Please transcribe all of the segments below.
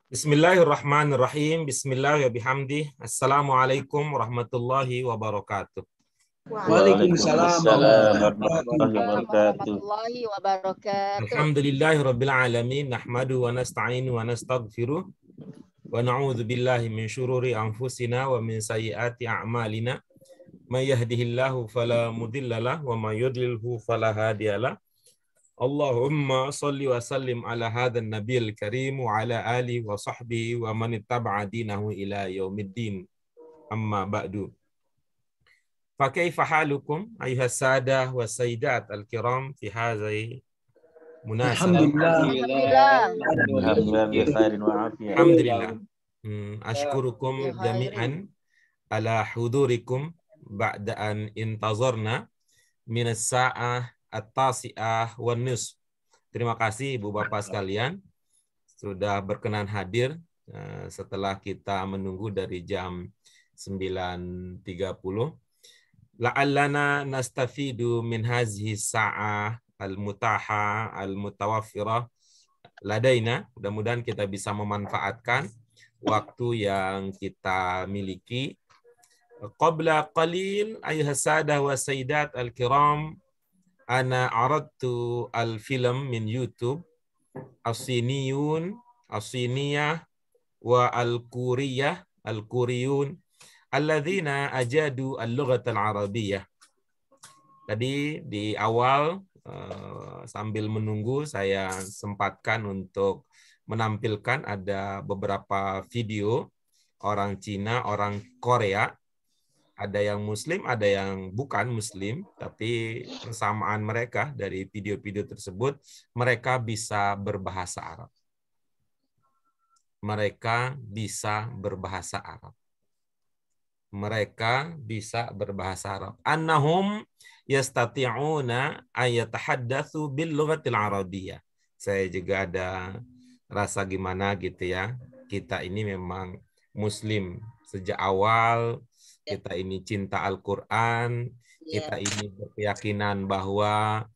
Bismillahirrahmanirrahim. Bismillahirrahmanirrahim. Assalamualaikum warahmatullahi wabarakatuh. Waalaikumsalam warahmatullahi wabarakatuh. warahmatullahi wabarakatuh. Alhamdulillahirabbil alamin. Nahmadu wa nasta'inu wa nastaghfiruh. Wa na'udzu billahi min syururi anfusina wa min sayyiati a'malina. May yahdihillahu fala mudhillalah wa may yudlilhu fala hadiyalah. Allahumma salli wa sallim ala hadzal nabiyil karim wa ala alihi wa sahbihi wa man ittaba'a dinahu ila yaumiddin. Amma ba'du. Fa kaifa halukum ayyuhas sadah wa sayyidat al-kiram fi hadhihi munasabah? Alhamdulillah bi khairin wa afiyah. Alhamdulillah. Ashkurukum jami'an ala hudurikum ba'da an intazarna min as-sa'ah at-tasi'ah wan nisf. Terima kasih Ibu Bapak sekalian sudah berkenan hadir setelah kita menunggu dari jam 9.30. La'allana nastafidu min hazihi sa'ah al-mutaha al-mutawaffirah ladaina. Mudah-mudahan kita bisa memanfaatkan waktu yang kita miliki. Qabla qalil ayyuhas sadah wa sayyidat al-kiram, ana aradtu al-film min YouTube as-siniyun as-siniyah wa al-kuriyun alladzina ajadu al-lughat al-arabiyyah. Tadi di awal sambil menunggu saya sempatkan untuk menampilkan ada beberapa video orang Cina, orang Korea. Ada yang muslim, ada yang bukan muslim, tapi persamaan mereka dari video-video tersebut, mereka bisa berbahasa Arab. Mereka bisa berbahasa Arab. Mereka bisa berbahasa Arab. Annahum yastati'una ayatahaddatsu bil lughatil arabiyyah. Saya juga ada rasa gimana gitu ya. Kita ini memang muslim sejak awal. Kita ini cinta Al-Quran, kita ini berkeyakinan bahwa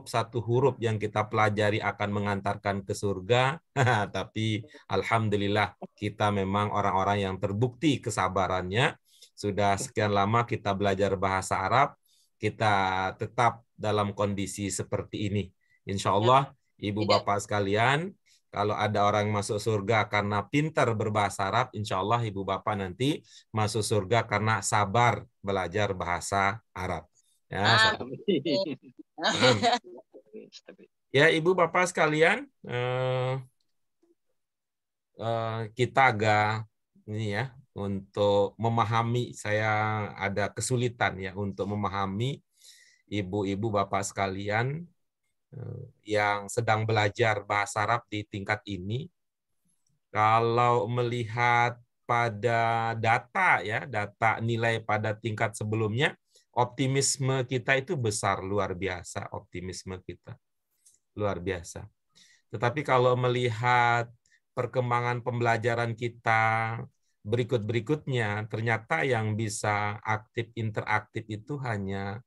satu huruf yang kita pelajari akan mengantarkan ke surga. Tapi alhamdulillah kita memang orang-orang yang terbukti kesabarannya. Sudah sekian lama kita belajar bahasa Arab, kita tetap dalam kondisi seperti ini. Insya Allah, Ibu Bapak sekalian, kalau ada orang masuk surga karena pintar berbahasa Arab, insya Allah Ibu Bapak nanti masuk surga karena sabar belajar bahasa Arab. Ya, ya Ibu Bapak sekalian, kita agak ini ya untuk memahami, saya ada kesulitan ya untuk memahami Ibu-ibu Bapak sekalian yang sedang belajar bahasa Arab di tingkat ini. Kalau melihat pada data ya, data nilai pada tingkat sebelumnya, optimisme kita itu besar, luar biasa optimisme kita. Luar biasa. Tetapi kalau melihat perkembangan pembelajaran kita berikut-berikutnya, ternyata yang bisa aktif interaktif itu hanya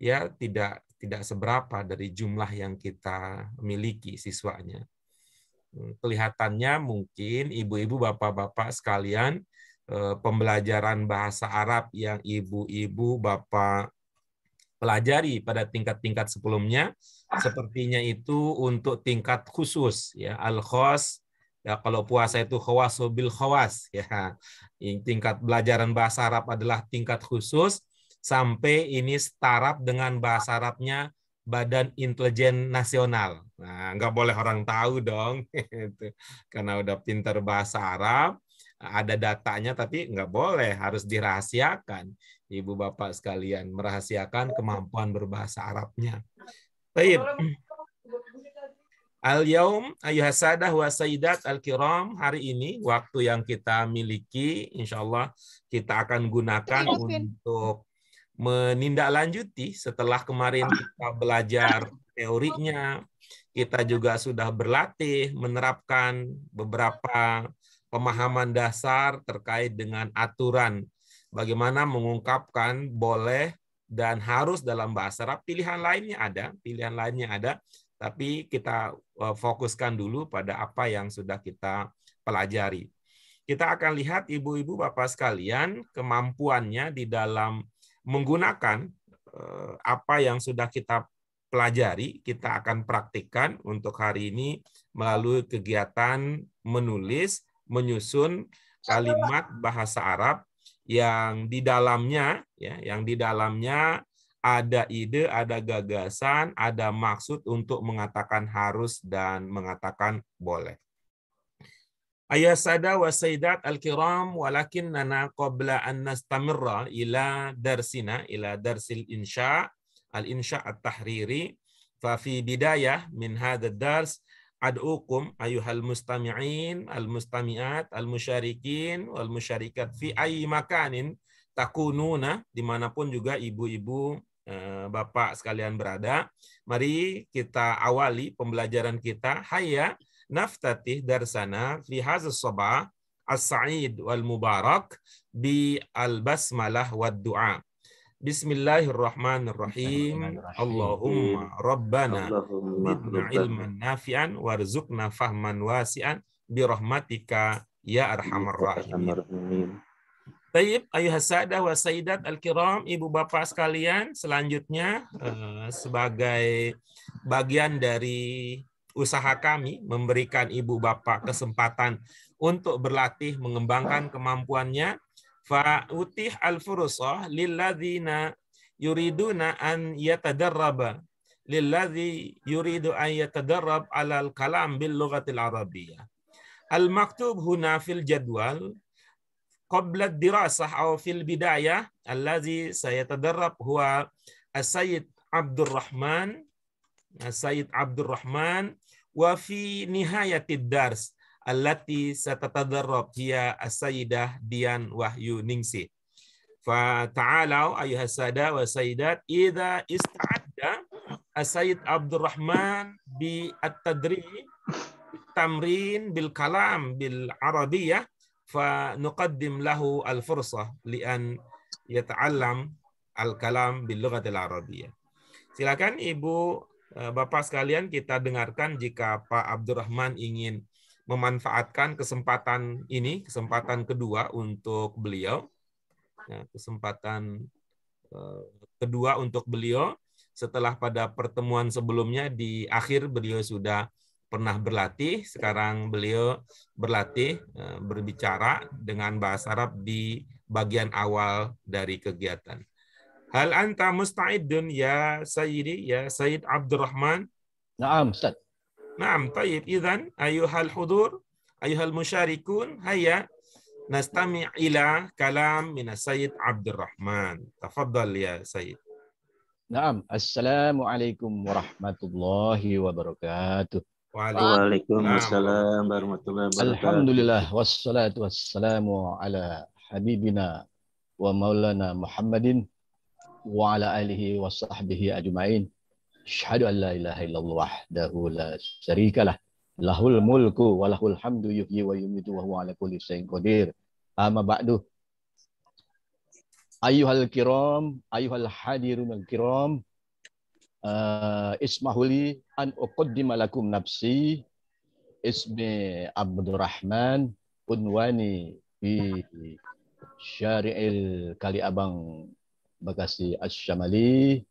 ya tidak seberapa dari jumlah yang kita miliki siswanya. Kelihatannya mungkin ibu-ibu, bapak-bapak sekalian, pembelajaran bahasa Arab yang ibu-ibu, bapak pelajari pada tingkat-tingkat sebelumnya, sepertinya itu untuk tingkat khusus, ya al-khos. Ya, kalau puasa itu khawasu bil khawas, ya. Tingkat belajaran bahasa Arab adalah tingkat khusus. Sampai ini setaraf dengan bahasa Arabnya Badan Intelijen Nasional. Nah, nggak boleh orang tahu dong, karena udah pintar bahasa Arab, ada datanya, tapi nggak boleh, harus dirahasiakan. Ibu Bapak sekalian, merahasiakan kemampuan berbahasa Arabnya. Baik. Al-yaum ayyuhas sadah wa sayyidat al-kiram, hari ini waktu yang kita miliki, insya Allah kita akan gunakan untuk menindaklanjuti setelah kemarin kita belajar teorinya, kita juga sudah berlatih menerapkan beberapa pemahaman dasar terkait dengan aturan bagaimana mengungkapkan boleh dan harus dalam bahasa Arab. Pilihan lainnya ada, tapi kita fokuskan dulu pada apa yang sudah kita pelajari. Kita akan lihat ibu-ibu bapak sekalian kemampuannya di dalam menggunakan apa yang sudah kita pelajari, kita akan praktikkan untuk hari ini melalui kegiatan menulis, menyusun kalimat bahasa Arab yang di dalamnya ada ide, ada gagasan, ada maksud untuk mengatakan harus dan mengatakan boleh. Ayah sada wa sayyidat al-kiram, walakinnana qabla an nastamirra ila darsina, ila darsil insya, al-insya at-tahriri, fa fi bidayah min hadha dars ad'ukum ayuhal mustami'in, al-mustami'at, al-musyarikin, wal-musyarikat fi ayyi makanin takununa, dimanapun juga ibu-ibu bapak sekalian berada. Mari kita awali pembelajaran kita. Hayya naftatih darsana fi hadzal sabah as-sa'id wal mubarak bi al-basmalah wad du'a. Bismillahirrahmanirrahim. Allahumma rabbana zidna ilman nafi'an warzuqna fahman wasi'an birahmatika ya arhamar rahimin. Tayyib, ayuhas sadah wa sayyidat al-kiram, ibu bapak sekalian, selanjutnya sebagai bagian dari usaha kami memberikan ibu bapak kesempatan untuk berlatih mengembangkan kemampuannya, fa utih al-furusah lilladzina yuriduna an yatadarraba lilladzi yuridu an yatadarrab alal kalam bil lughatil arabiyyah. Al-maktub huna fil jadwal qabla dirasah atau fil bidayah allazi sayatadarrab huwa as-sayyid Abdurrahman wa fi nihayatid dars allati satatadarrab hiya as-sayyidah Dian Wahyu Ningsih. Fa ta'alau ayuhas sada wa sayyidat idza ista'adda as-sayyid Abdurrahman bi at-tadrib tamrin bil kalam bil arabiyyah fa nuqaddim lahu al-fursah li'an yata'allam al-kalam bil lughatil arabiyyah. Silakan ibu bapak sekalian, kita dengarkan jika Pak Abdurrahman ingin memanfaatkan kesempatan ini, kesempatan kedua untuk beliau. Kesempatan kedua untuk beliau setelah pada pertemuan sebelumnya di akhir beliau sudah pernah berlatih, sekarang beliau berlatih berbicara dengan bahasa Arab di bagian awal dari kegiatan. Hal anta musta'idun ya Sayyidi, ya Sayyid Abdurrahman? Naam, Ustaz. Naam, tayyib. Idzan ayuhal hudur, ayuhal musyarikun, hayya nastami' ila kalam min Sayyid Abdurrahman. Tafaddal ya Sayyid. Naam, assalamualaikum warahmatullahi wabarakatuh. Waalaikumsalam warahmatullahi wabarakatuh. Alhamdulillah wassalatu wassalamu ala habibina wa maulana Muhammadin wa ala alihi wa sahbihi ajma'in. Asyhadu an la ilaha illallah wahdahu la syarikalah, lahul mulku wa lahul hamdu yuhyi wa yumiitu wa huwa ala kulli syai'in qadir. Amma ba'du. Ayyuhal kiram, ayyuhal hadirun al-kiram, ismahuli an uqaddima lakum nafsi ismi Abdurrahman unwani fi syari'il Kali Abang Bekasi Asy-Syamali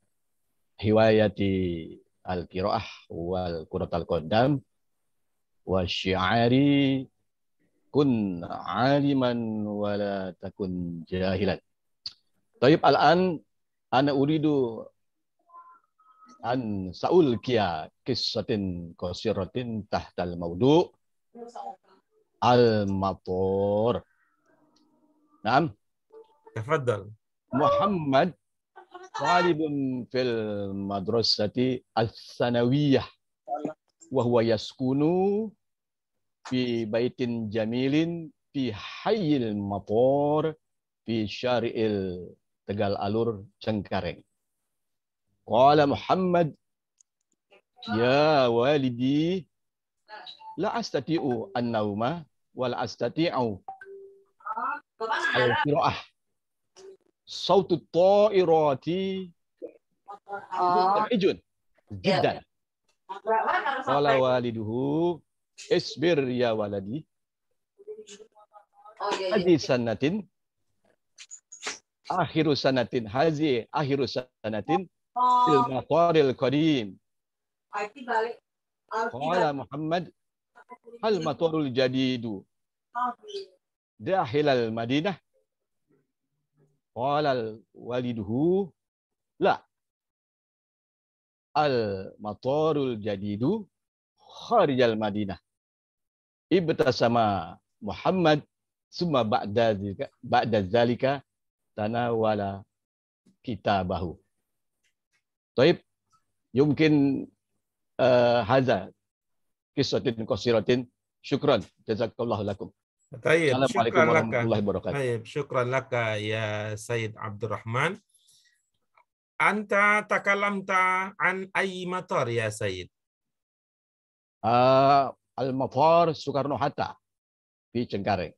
hiwayati al-qiraah wal quratal qadam wa syi'ari kun aliman wa la takun jahilan. Tayyib, al-an ana uridu an sa'ulkiya qissatin qasiratin tahtal mawdu' al-matur. Naam. Tafaddal. Muhammad talibun fil madrasati al-thanawiyah wa huwa yaskunu fi baitin jamilin fi hayyil matur fi syari'il Tegal Alur Cengkareng. Qala Muhammad, ya walidi, la astati'u an-nauma wa la astati'u al-qira'ah. Sautu ta'irati musta'ijun jiddan. Qala waliduhu, isbir ya waladi, Hadhi sanatin akhiru sanatin hazi akhiru sanatin fil mataril qadim. Qala Muhammad hal matarul jadidu dakhilal Madinah. Qala waliduhu la al matarul jadidu kharijal Madinah. Ibtasama Muhammad summa ba'da zalika tanawala kitabahu. Taib, yumkin hadza qissatin qasiratin. Syukran, jazakallahu lakum. Taib, Assalamualaikum warahmatullahi wabarakatuh. Taib, syukran laka ya Sayyid Abdurrahman. Anta takalamta an ayyi matar ya Sayyid? Al-Matar Soekarno-Hatta di Cengkareng.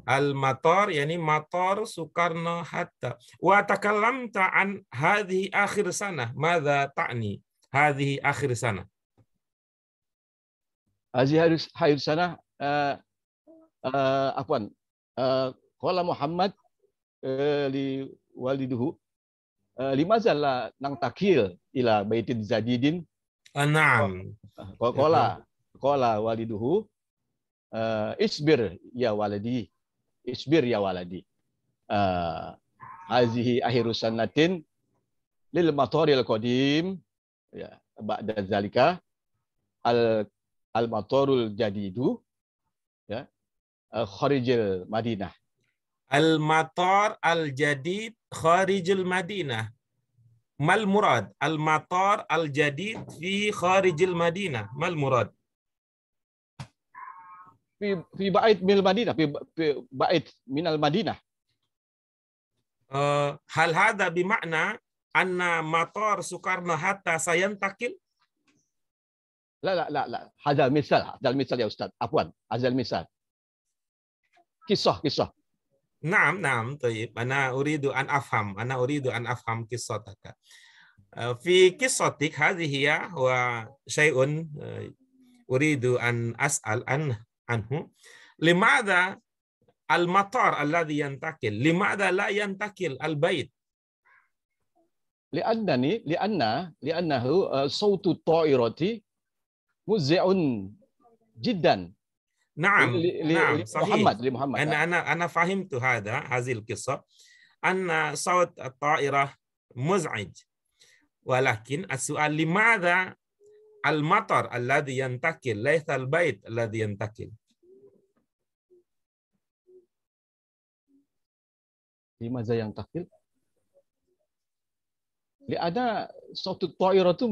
Al-Matar yani matar Soekarno-Hatta. Wa takallamta an hadhihi akhir sana. Madza ta'ni hadhihi akhir sana? Hadhihi akhir sana afwan. Qala Muhammad li waliduhu limaza la nangtakil ila baitin zadidin. Naam. Qala waliduhu isbir ya waladi. Isbir ya waladi. Hazihi akhiru sanatin lil mataril qadim, ya, ba'da zalika al matarul jadidu, ya, kharijil Madinah. Al matar al jadid kharijil Madinah. Mal murad al matar al jadid fi kharijil Madinah. Mal murad? Fi ba'id minal Madinah, fi ba'id minal Madinah. Hal hadha bimakna anna matar Soekarno-Hatta sayantakil? La. Hadal misal ya Ustaz. Afwan, hadal misal. Kisah. Naam, tayyib. Ana uridu an afham qissataka. Fi qissatik hadhihi wa syai'un uridu an as'al anhu. Limadha al-matar alladhi yantakil? Limadha la yantakil al-bait? Li'annahu sawtu ta'irati muzzi'un jiddan. Naam, Muhammad. Ana fahimtu hazil qissah anna sawt at-ta'irah muz'ij. Walakin as-su'al limadha al-matar alladhi yantakil laysa al-bait alladhi yantakil? Limadha yantakil? Li'anna sawtu at-ta'iratu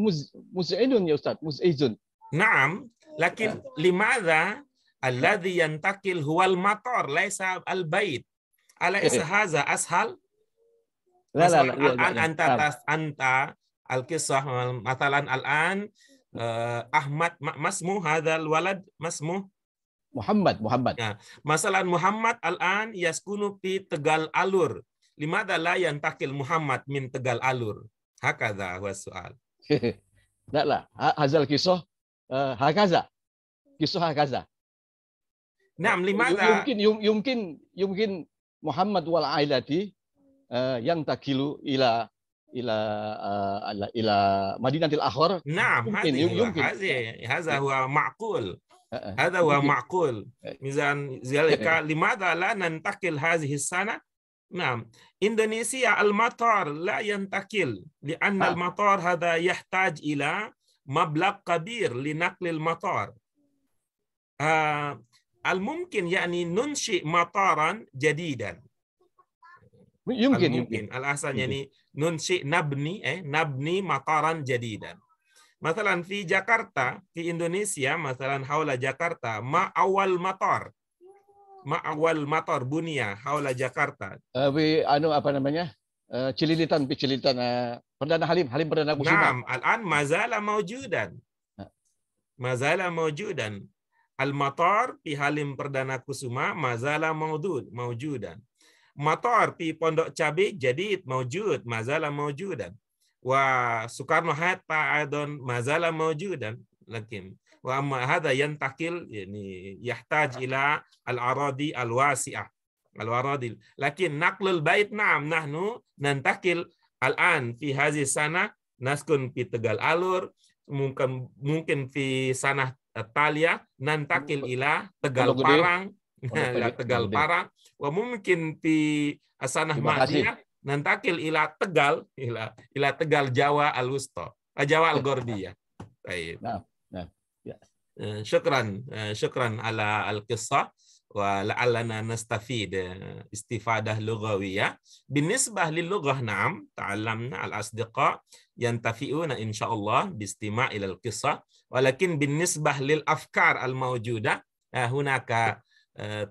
muz'inun ya Ustaz, muz'izun. Naam, lakin limadha alladhi yantakil huwal matar laysa al-bait? Alaysa hadha ashal? Anta al-qissah matalan al-an Ahmad masmu hadzal walad masmu Muhammad. Ya, masalan Muhammad al-an yaskunu fi Tegal Alur. Limadha la yantakil Muhammad min Tegal Alur? Hakadha huwa su'al. La. Hadzal kisah hakaza. Kisah hakaza. Naam, limadha yumkin Muhammad wal ailati yang takilu ila Madinatil Akhir. Naam, hadha huwa ma'qul. Hadha huwa ma'qul. Mizan zalika limadha la nantakil hadhihi sana? Naam, Indonesia al-matar la yantakil li'anna al-matar hadha yahtaj ila mablagh kabir li naqlil matar. Al-mumkin yani nunshi mataran jadidan. Mungkin al-asal yani nunshi nabni mataran jadidan. Masalan fi Jakarta, di Indonesia, masalan haula Jakarta, ma awal matar bunia haula Jakarta. Cililitan Perdana Halim Perdana Kusuma. Naam, al-an mazala mawjudan. Al-matar fi Halim Perdana Kusuma mazala mawjudan. Matar fi Pondok Cabe jadid mawjud, mazala mawjudan. Wa Soekarno-Hatta aidan mazala mawjudan. Lakin wa amma hadha yantakil yani yahtaj ila al-aradi al-wasi'ah. الورادل. لكن نقل البيت نعم نحن ننتقل الآن في هذه السنة نسكن في Tegal Alur, mungkin في سنة التالية ننتقل إلى Tegal Parang, إلى Tegal Parang, وممكن في السنة الماضية ننتقل إلى Tegal, إلى Tegal Jawa الوسطى, Jawa الغربية. طيب. نعم. شكرا على القصة ولعلنا نستفيد استفادة لغوية. بالنسبة للغة نعم تعلمنا الأصدقاء ينتفعون إن شاء الله باستماع إلى القصة، ولكن بالنسبة للأفكار الموجودة هناك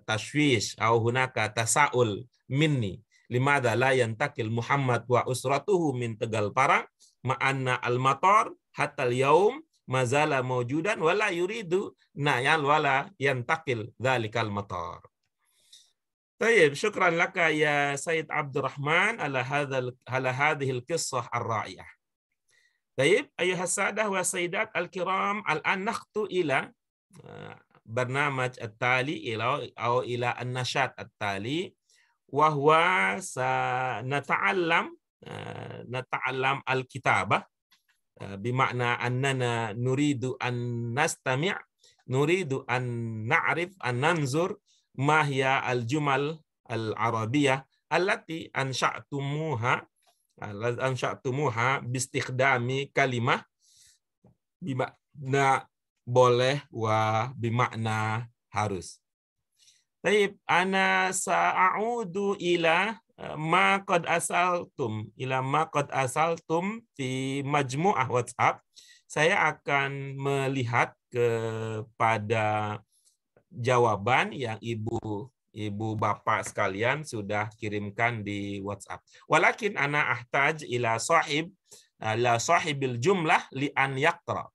تشويش أو هناك تساؤل مني، لماذا لا ينتقل محمد وأسرته من Tegal Parang مع أن المطار حتى اليوم ما زال موجودا ولا يريد نعيال ولا ينتقل ذلك المطار. طيب شكرا لك يا سيد عبد الرحمن على هذه القصة الرائعة. طيب أيها السادة والسيدات الكرام، الآن نخطو إلى برنامج التالي أو إلى النشاط التالي، وهو سنتعلم الكتابة، بمعنى أننا نريد أن نستمع، نريد أن نعرف، أن ننظر ما هي الجمل العربية التي أنشأتموها باستخدام كلمة بمعنى boleh وبمعنى harus. طيب أنا سأعود إلى ما قد أرسلتم في مجموعة WhatsApp. Saya akan melihat kepada jawaban yang ibu bapak sekalian sudah kirimkan di WhatsApp. Walakin ana ahtaj ila sahibil jumlah li an yaqra.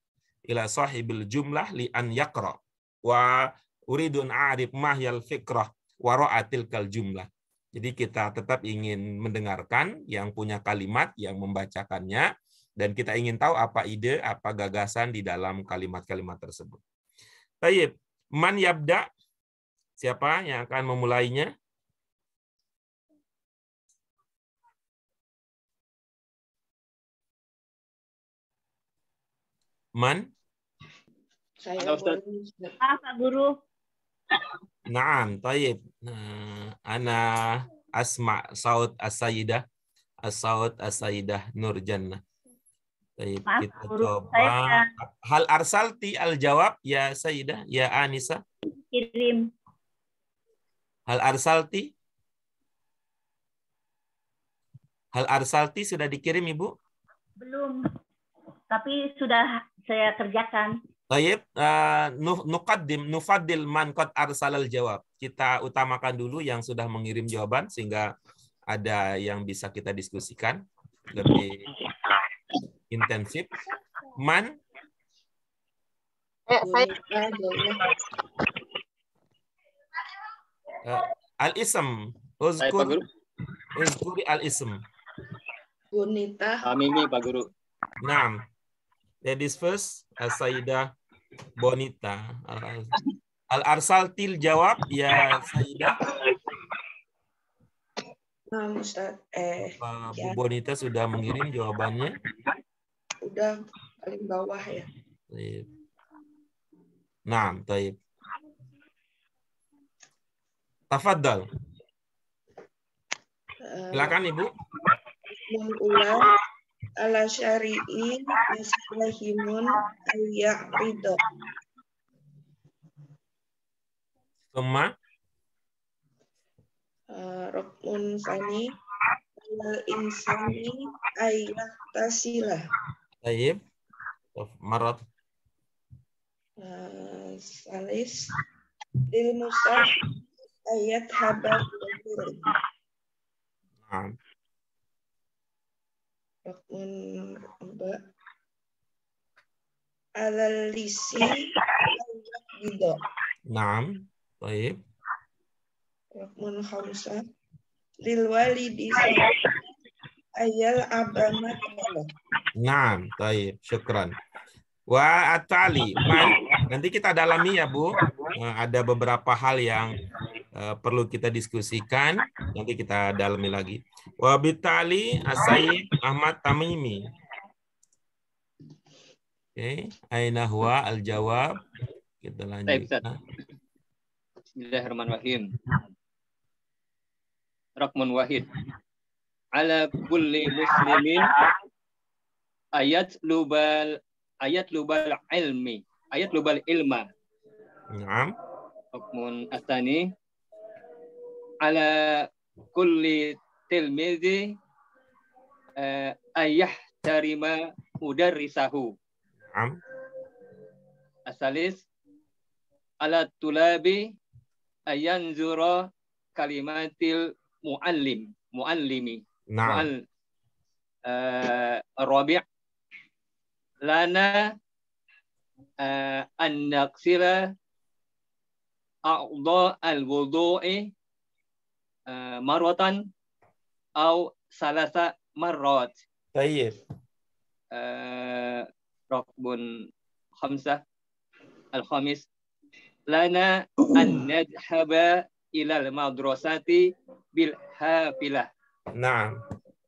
Ila sahibil jumlah li an yaqra. Wa uridu an a'rif ma hiyal fikrah wara'atil kal jumlah. Jadi kita tetap ingin mendengarkan yang punya kalimat, yang membacakannya, dan kita ingin tahu apa ide, apa gagasan di dalam kalimat-kalimat tersebut. Baik, man yabda? Siapa yang akan memulainya? Man? Saya Pak Guru. Naam, tayyib. Ana asma' saut as-sayyidah, as-saut as-sayyidah Nur Jannah. Tayyib, kita coba. Hal arsalti al-jawab ya sayyidah, ya Anisa? Kirim. Hal arsalti? Hal arsalti sudah dikirim, Ibu? Belum. Tapi sudah saya kerjakan. Tayyib, nufaddil man qad arsalal jawab. Kita utamakan dulu yang sudah mengirim jawaban sehingga ada yang bisa kita diskusikan lebih intensif. Man? Al-ism. Uzkuri al-ism. Bonita. Mimi, Pak Guru. Naam. Ladies first, Sayyidah Bonita. Al-arsaltil jawab ya Sayyidah. Ustaz. Bu Bonita sudah mengirim jawabannya. Udah paling bawah ya. Naam, taib. Tafaddal. Silakan Ibu. Ulang ala syari'in yaslahimun ayya'rido. Summa Rokmun fani al insani ayyatasilah. Taib. Marat. Salis lil musaf ayat habar. Naam. Rokmun alal lisi ayyatbido. Naam. Taib. Rokmun khamsah lil walidi ayal abamat. Naam, taib. Syukran. Wa atali, nanti kita dalami ya Bu. Ada beberapa hal yang perlu kita diskusikan, nanti kita dalami lagi. Wa bitali As-Sayyid Ahmad Tamimi. Oke, aina huwa al-jawab. Kita lanjutkan. Bismillahirrahmanirrahim. Rakmun wahid. Ala kulli muslimin ayat lubal ilma. Naam. Rakmun astani. Ala kulli tilmizi ayahtarima mudarrisahu. Naam. Asalis ala tulabi ayanzura kalimatil muallimi. Naam. Rabi' lana an naqsila a'dha al-wudu'i marwatan aw salasa marrat. Tayyib. Rakbun khamsah al-khamis lana an nadhhaba ila al-madrasati bil hafilah. Naam.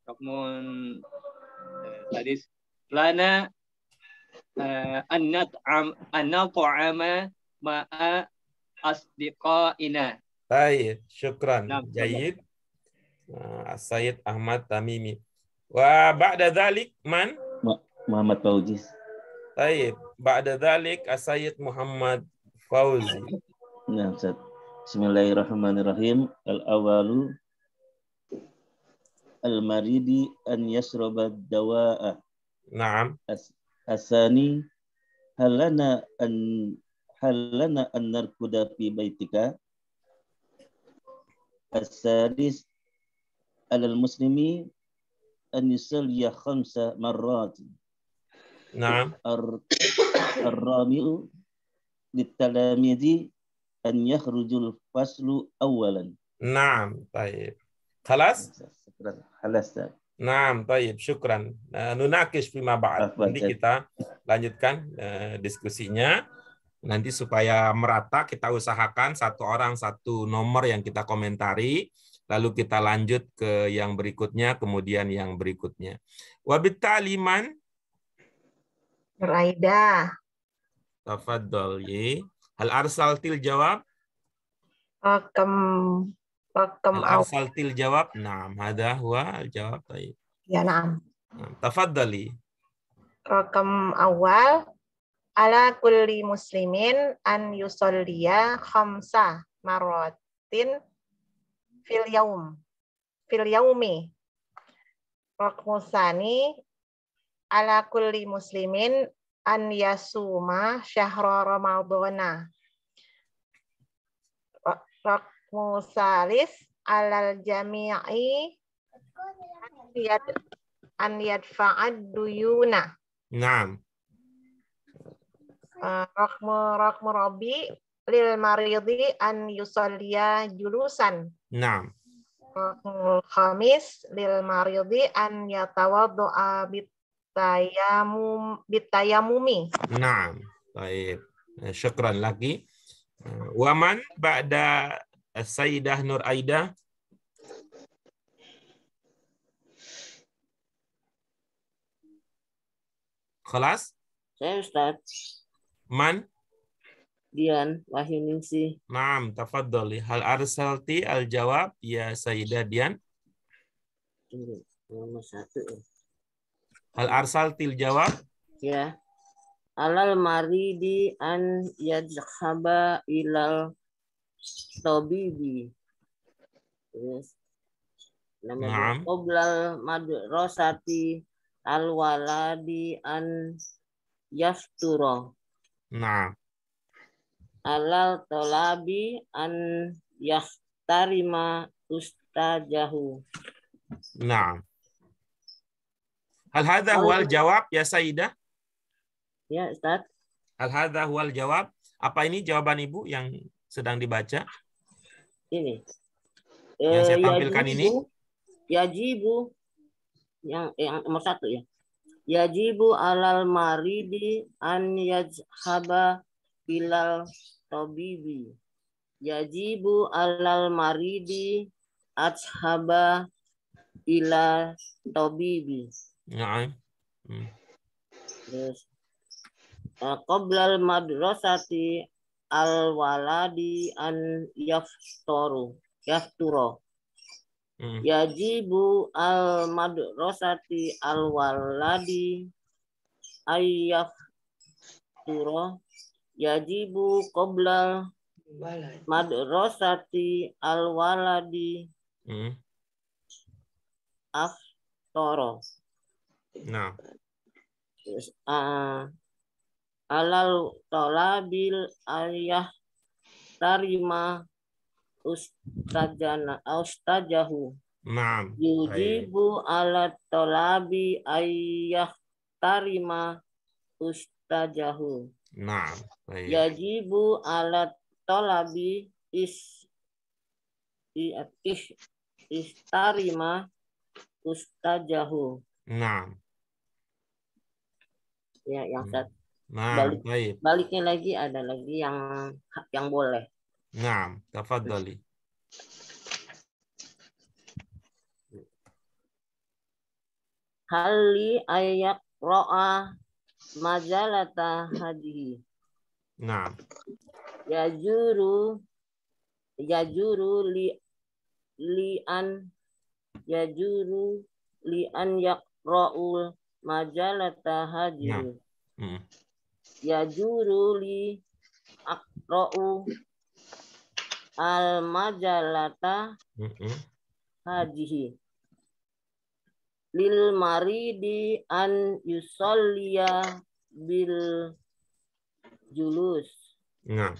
Rakmun hadis lana an nat'ama ma'a asdiqaina. Baik, syukran. Naam. Jayyid. Sayyid Ahmad Tamimi. Wa ba'da dzalik man? Muhammad Fauzi. Baik, ba'da dzalik Sayyid Muhammad Fauzi. Nah, Ustaz. Bismillahirrahmanirrahim. Al-awalu al-maridi an yashraba dawa'a. Naam. Asani halana an narkuda fi baitika. As-sadis alal muslimi an yusalliya 5 marrat. Naam. Ar-rabi'u litalamidi an yakhrujul faslu awalan. Naam, baik. Khalas? Khalas. Naam, baik. Syukran. Nunakish fima ba'd. Nanti kita lanjutkan diskusinya. Nanti supaya merata kita usahakan satu orang satu nomor yang kita komentari. Lalu kita lanjut ke yang berikutnya, kemudian yang berikutnya. Wabittali man? Raida. Tafadhal ye. Hal arsaltil jawab? Rakam Hal arsaltil jawab? Naam, hadha huwa al-jawab. Baik. Ya, naam. Tafadhali. Rakam awal ala kulli muslimin an yusolliya 5 marratin fil yaumi. Rakmusani ala kulli muslimin an yasuma syahra ramadhana. Rakmusalis alal jami'i an yadfa'ad duyuna. Naam. Rakmu rabi lil maridi an yusalliya julusan. Naam. Rakmul khamis lil maridi an yatawaddu'a bitayamumi. Naam. Baik. Syukran lagi. Waman ba'da Sayyidah Nur Aida? Khalas? Saya Ustaz. Man? Dian Wahyuningsih. Naam, tafadhali. Hal arsalti al-jawab ya Sayyidah Dian? Nomor 1 ya. Hal arsaltil jawab? Ya. Alal maridi an yadhhaba ilal tabibi. Terus Naam. Qoblal madrasati al waladi an yaftura. Naam. Alal tolabi an yahtarima ustajahu. Naam. Hal hadha huwal jawab ya Sayyidah? Ya, Ustaz. Hal hadha huwal jawab? Apa ini jawaban Ibu yang sedang dibaca? Ini. Yang saya tampilkan ini? Yajibu. Yang nomor 1 ya. Yajibu alal maridi an yajhaba ilal tabibi. yajibu alal maridi ashaba ila tabibi. Na'am. Terus qoblal madrasati al waladi an yafturu. Yajibu al madrasati al waladi ay yafturu. Yajibu qoblal madrasati al waladi afturu. Nah. Alal talabil ayah tarima ustajahu. Naam. Yujibu alat talabi ayah tarima ustajahu. Naam. Yajibu alat talabi istarima ustajahu. Naam. Ya, yang satu. Nah, baliknya lagi ada lagi yang boleh. Nah, tafadhali. Hali ayak ro'a majalata hadihi. Nah. Yajuru li an yaqra'ul majalata hadihi. Yajuru li aqra'u al majalata hadihi. Lil maridi an yusalliya bil julus. Nah.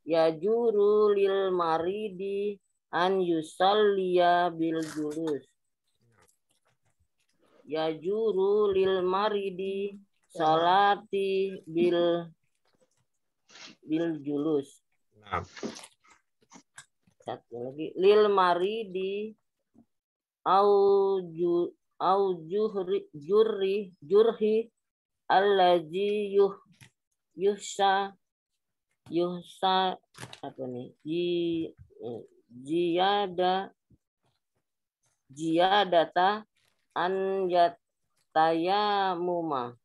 Yajuru lil maridi an yusalliya bil julus. Yajuru lil maridi salati bil julus. Nah. Satu lagi lil maridi au jurhi allazi yuhsa apa nih ziyadata an yatayamuma.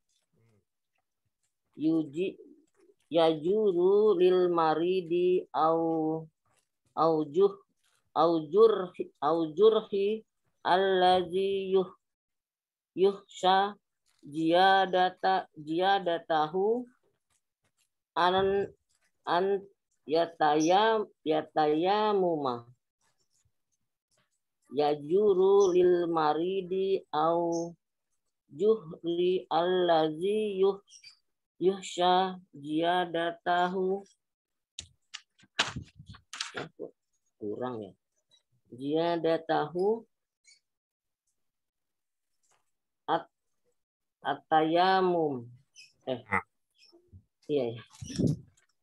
Yajuru lil maridi au jurhi allazi yuhsha ziyadatahu an yatayamuma. Yajuru lil maridi au juhri allazi yuhsha ziyadatahu. Kurang ya. Ziyadatahu atayamum. Iya.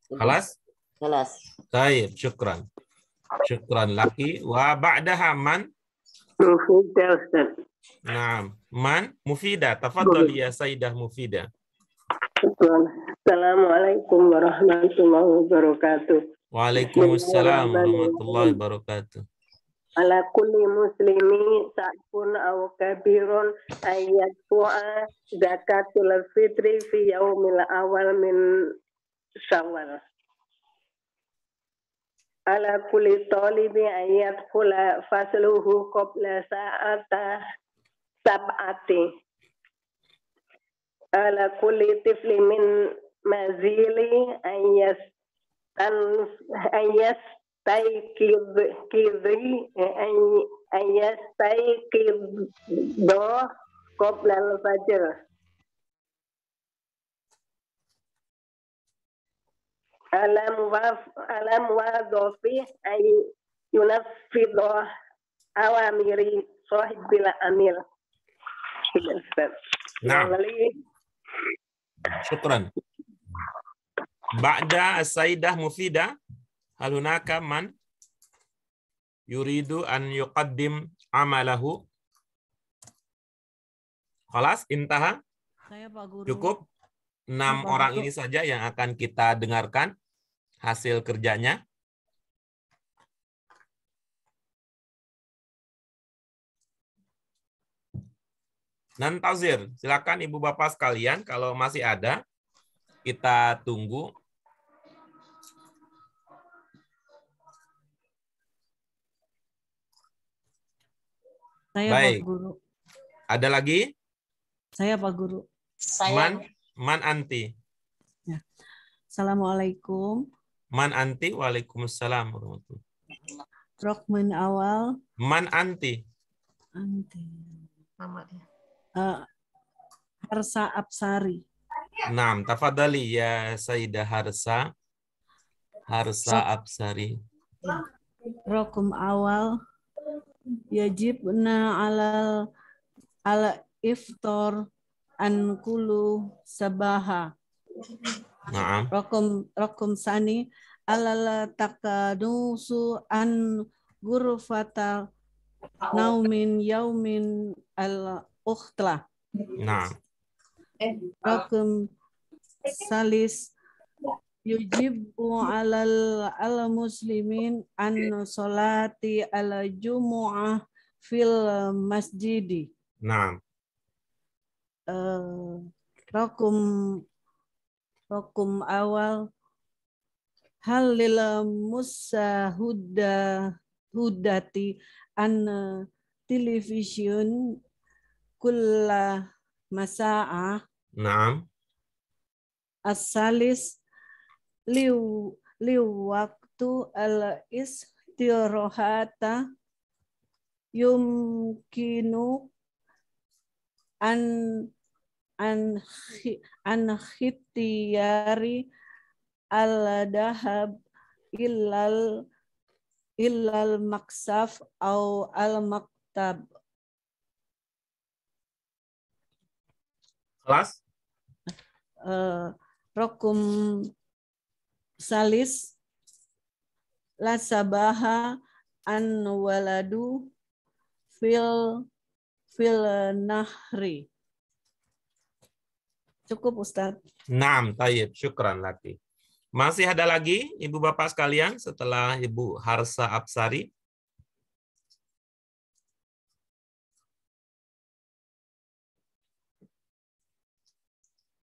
Khalas? Khalas. Baik, syukran. Syukran laki. Wa ba'daha man? Mufidah, Ustaz. Naam. Man? Mufidah. Tafadhali ya Sayyidah Mufidah. Assalamualaikum warahmatullahi wabarakatuh. Waalaikumsalam warahmatullahi wabarakatuh. Ala kulli muslimi sa'pun aw kabirun ayat wa zakatul fitri fi yaumil awal min Syawal. Ala kulli talibi ayat khula fasluhu qabla sa'ata sab'ati. Ala kulli tifli min mazili ayas taiqidho qabla al-fajr. Alam wadhofi ay yunafidho awamiri sahibil amil. Nah. Syukran. Ba'da as-Sayyidah Mufidah, hal hunaka man yuridu an yuqaddim amalahu? Khalas, intaha? Saya Pak Guru. Cukup? 6 orang ini saja yang akan kita dengarkan hasil kerjanya. Nantazir, silakan Ibu Bapak sekalian kalau masih ada kita tunggu. Saya Baik. Pak Guru. Ada lagi? Saya Pak Guru. Man anti. Ya. Assalamualaikum. Man anti, waalaikumsalam warahmatullahi. Rokmen awal. Man anti. Anti. Namanya. Harsa Absari. Naam, tafadhali ya Sayyidah Harsa. Harsa Absari. Rokum awal. Yajibna ala iftar an kulu sabaha. Naam. Rokum sani alala takadusu an gurfata naumin yaumin al ukhla. Naam. Rokum salis yujibu al muslimin an solati ala jumu'ah fil masjidi. Naam. Rokum awal hal lil musahudati an television kulla masa'a. Naam. Asalis liu waktu al istirahata yumkinu an khitiyari al dahab illal maksaf au al maktab. Kelas? Rokum salis la sabaha an waladu fil nahri. Cukup Ustaz. Naam, tayyib, syukran laki. Masih ada lagi Ibu Bapak sekalian setelah Ibu Harsa Absari?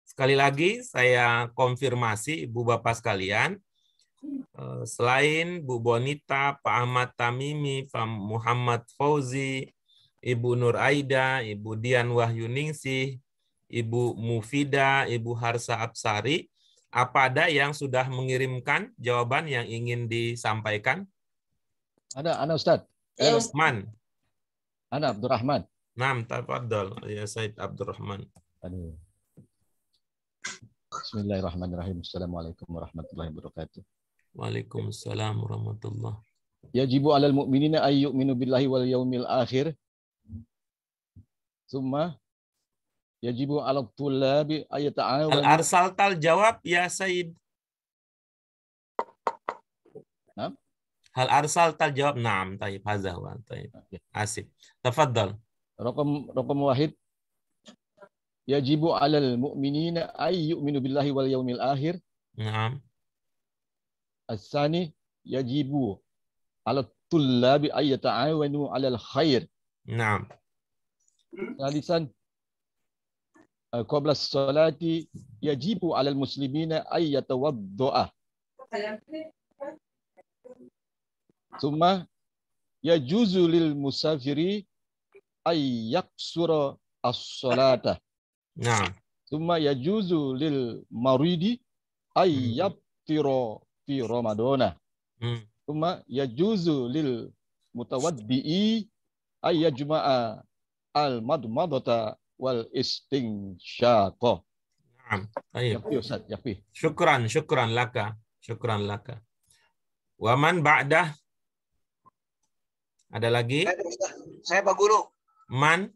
Sekali lagi saya konfirmasi Ibu Bapak sekalian, selain Bu Bonita, Pak Ahmad Tamimi, Pak Muhammad Fauzi, Ibu Nur Aida, Ibu Dian Wahyuningsih, Ibu Mufida, Ibu Harsa Absari, apa ada yang sudah mengirimkan jawaban yang ingin disampaikan? Ada Ustaz. Man. Ada Abdurrahman. Naam, tafadhal ya Said Abdurrahman. Aduh. Bismillahirrahmanirrahim. Assalamualaikum warahmatullahi wabarakatuh. Waalaikumsalam warahmatullahi. Yajibu 'alal mu'minina ay yu'minu billahi wal yaumil akhir. Summa yajibu 'alal tullabi ay yata'awanu. Al arsaltal jawab ya Said. Naam. Hal arsaltal jawab naam, tayyib hadza wa tayyib. Asif. Tafadhal. Raqam wahid. Yajibu 'alal mu'minina ay yu'minu billahi wal yaumil akhir. Naam. As-sani yajibu 'alal tullabi ay yata'awanu 'alal khair. Naam. Salisan qabla as-salati yajibu 'alal muslimina ay yatawadda'a. Summa yajuzu lil musafiri ay yaqsura as-salata. Nah. Summa yajuzu lil maridi ay yaftira fi ramadana. Summa yajuzu lil mutawaddi'i ay yajma'a al madmadata wal istinsyaqa. Naam. Baik. Yakfi Ustaz, yakfi. Syukran laka. Syukran laka. Wa man ba'dah? Ada lagi? Saya Pak Guru. Man?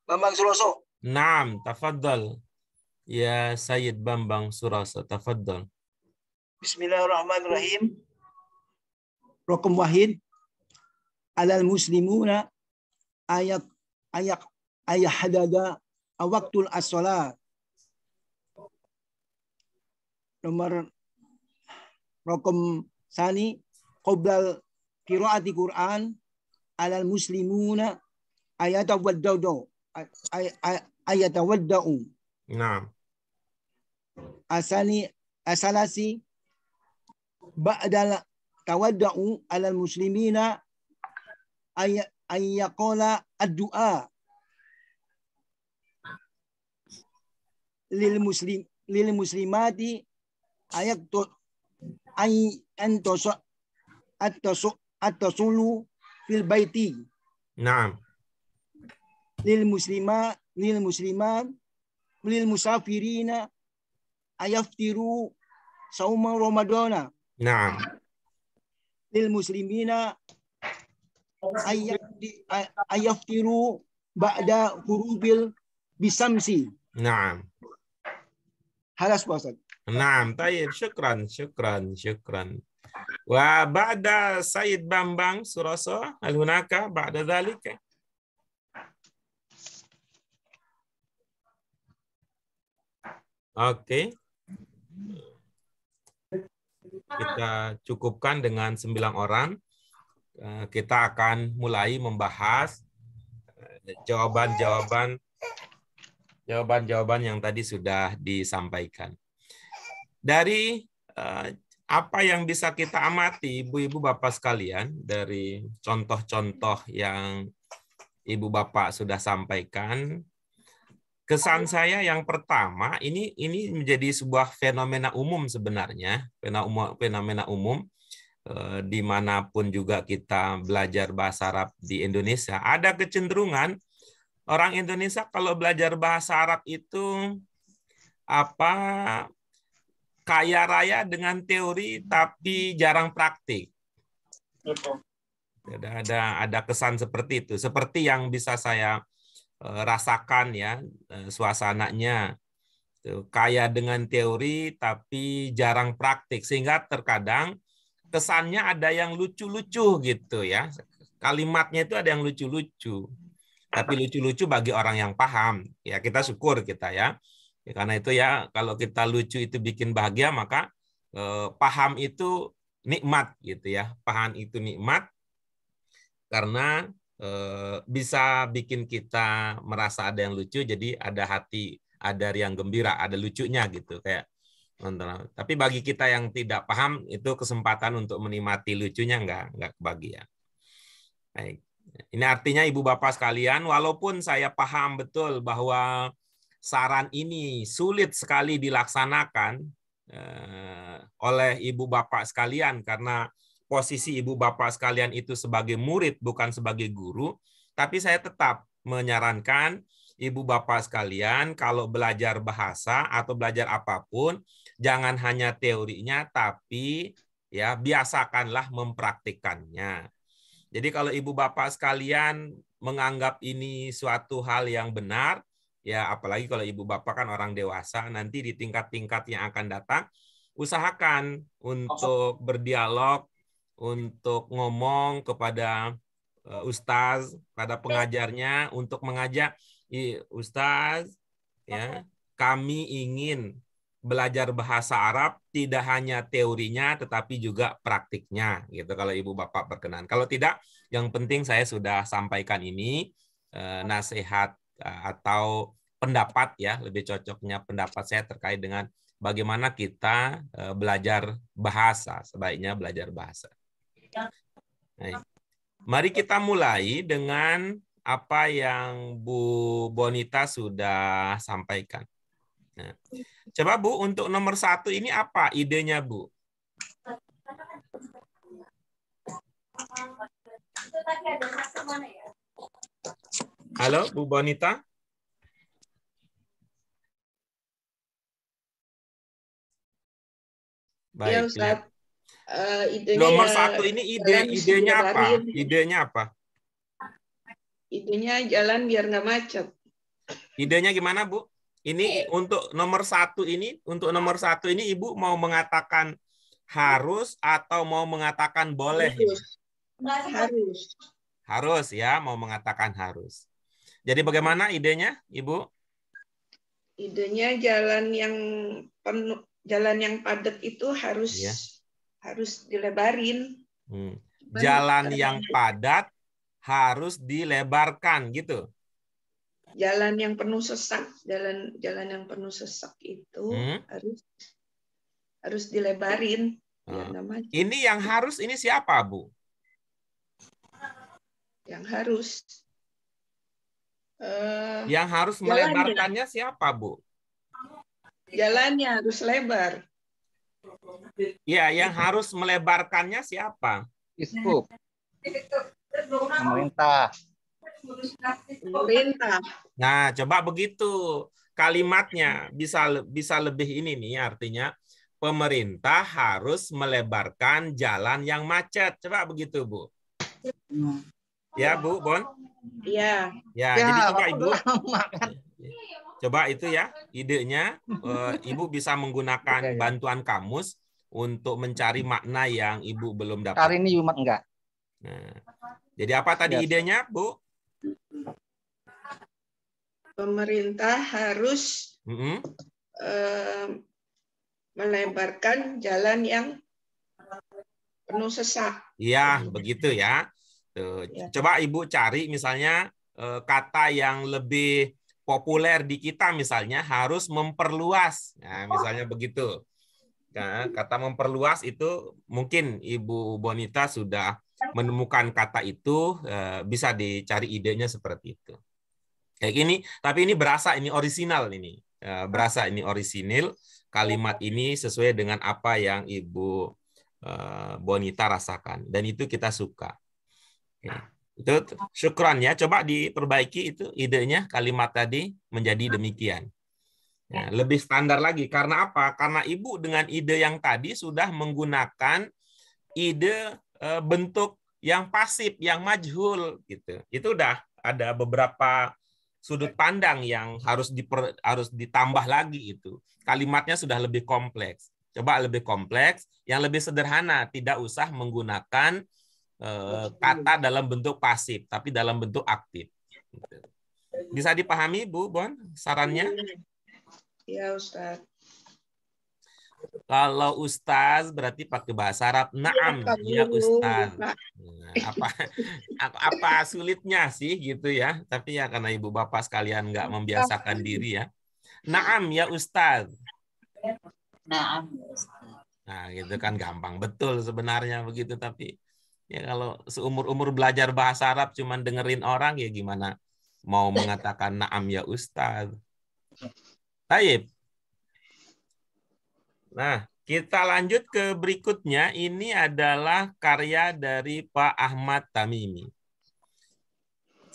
Bambang Suroso. Naam, tafadhal. Ya Sayyid Bambang Suroso, tafadhal. Bismillahirrahmanirrahim. Rokum wahid. Alal muslimuna ayat hadada awaktul as-salat. Nomor rokum sani qoblal qiraati Quran alal muslimuna ayat wadawdo ayatawadda'u. Nah. Asalasi ba'dal tawadda'u alal muslimina ayyaqala ad-du'a lil muslimati at-tasulu fil baiti. Naam. Lil musafirina ayaftiru sauma ramadana. Naam. Lil muslimina ayaftiru ba'da hurubil bisamsi. Naam. Halas Pak Ustaz. Naam, tayyib, syukran. Wa ba'da Sayyid Bambang Suroso, hal hunaka ba'da dzalika? Oke. Kita cukupkan dengan 9 orang. Kita akan mulai membahas jawaban-jawaban yang tadi sudah disampaikan. Dari apa yang bisa kita amati, Ibu-ibu Bapak sekalian, dari contoh-contoh yang Ibu Bapak sudah sampaikan, kesan saya yang pertama, ini menjadi sebuah fenomena umum sebenarnya, fenomena umum dimanapun juga kita belajar bahasa Arab di Indonesia, ada kecenderungan orang Indonesia kalau belajar bahasa Arab itu kaya raya dengan teori tapi jarang praktik. Ada kesan seperti itu, seperti yang bisa saya rasakan ya, suasananya kaya dengan teori tapi jarang praktik, sehingga terkadang kesannya ada yang lucu-lucu gitu ya, kalimatnya itu ada yang lucu-lucu, tapi lucu-lucu bagi orang yang paham ya, kita syukur kita ya, karena itu ya, kalau kita lucu itu bikin bahagia, maka paham itu nikmat gitu ya, paham itu nikmat karena bisa bikin kita merasa ada yang lucu, jadi ada hati, ada yang gembira, ada lucunya gitu kayak. Tapi bagi kita yang tidak paham, itu kesempatan untuk menikmati lucunya nggak kebagian. Baik. Ini artinya Ibu Bapak sekalian, walaupun saya paham betul bahwa saran ini sulit sekali dilaksanakan oleh Ibu Bapak sekalian, karena posisi Ibu Bapak sekalian itu sebagai murid, bukan sebagai guru, tapi saya tetap menyarankan Ibu Bapak sekalian, kalau belajar bahasa atau belajar apapun, jangan hanya teorinya, tapi ya biasakanlah mempraktikkannya. Jadi kalau Ibu Bapak sekalian menganggap ini suatu hal yang benar, ya apalagi kalau Ibu Bapak kan orang dewasa, nanti di tingkat-tingkat yang akan datang, usahakan untuk berdialog, untuk ngomong kepada ustaz, pada pengajarnya, untuk mengajak, Ustaz, ya, kami ingin belajar bahasa Arab tidak hanya teorinya tetapi juga praktiknya, gitu kalau Ibu Bapak berkenan. Kalau tidak, yang penting saya sudah sampaikan ini nasihat atau pendapat ya, lebih cocoknya pendapat saya terkait dengan bagaimana kita belajar bahasa, sebaiknya belajar bahasa. Nah, mari kita mulai dengan apa yang Bu Bonita sudah sampaikan. Nah, coba Bu, untuk nomor 1 ini apa idenya Bu? Halo Bu Bonita? Baik. Ya Ustaz. Nomor 1 ini idenya apa? Idenya apa? Idenya jalan biar nggak macet. Idenya gimana, Bu? Ini untuk nomor 1 ini, Ibu mau mengatakan harus atau mau mengatakan boleh? Harus. Harus ya, mau mengatakan harus. Jadi bagaimana idenya, Ibu? Idenya jalan yang penuh, jalan yang padat itu harus dilebarin. Jalan yang padat harus dilebarkan gitu. jalan yang penuh sesak, jalan yang penuh sesak itu harus dilebarin biar namanya. Ini yang harus ini siapa, Bu? Yang harus yang harus melebarkannya siapa, Bu? Jalannya harus lebar. Ya, yang harus melebarkannya siapa? Isbuk. Pemerintah. Pemerintah. Nah, coba begitu kalimatnya bisa lebih ini nih, artinya pemerintah harus melebarkan jalan yang macet. Coba begitu, Bu. Ya, Bu, Bon? Iya. Ya, jadi coba Ibu. Coba itu ya, idenya Ibu bisa menggunakan bantuan kamus untuk mencari makna yang Ibu belum dapat. Kali ini Yumat enggak. Nah, jadi apa tadi idenya, Bu? Pemerintah harus melebarkan jalan yang penuh sesak. Iya, begitu ya. Tuh, coba Ibu cari misalnya kata yang lebih populer di kita, misalnya harus memperluas. Nah, misalnya begitu. Nah, kata memperluas itu mungkin Ibu Bonita sudah menemukan kata itu, bisa dicari idenya seperti itu. Kayak gini, tapi ini berasa ini orisinal ini. Berasa ini orisinil, kalimat ini sesuai dengan apa yang Ibu Bonita rasakan. Dan itu kita suka. Oke. Itu syukran ya. Coba diperbaiki itu idenya, kalimat tadi menjadi demikian. Ya, lebih standar lagi. Karena apa? Karena Ibu dengan ide yang tadi sudah menggunakan ide bentuk yang pasif, yang majhul gitu. Itu udah ada beberapa sudut pandang yang harus ditambah lagi itu. Kalimatnya sudah lebih kompleks. Coba lebih kompleks, yang lebih sederhana, tidak usah menggunakan kata dalam bentuk pasif, tapi dalam bentuk aktif. Bisa dipahami, Bu Bon, sarannya? Ya, Ustaz. Kalau Ustaz berarti pakai bahasa Arab. Naam, ya Ustaz. Nah, apa sulitnya sih gitu ya? Tapi ya karena Ibu Bapak sekalian nggak membiasakan diri ya. Naam, ya Ustaz. Naam, ya Ustaz. Nah, gitu kan gampang betul sebenarnya begitu, tapi ya kalau seumur-umur belajar bahasa Arab cuman dengerin orang ya gimana mau mengatakan naam ya Ustaz. Baik. Nah, kita lanjut ke berikutnya. Ini adalah karya dari Pak Ahmad Tamimi.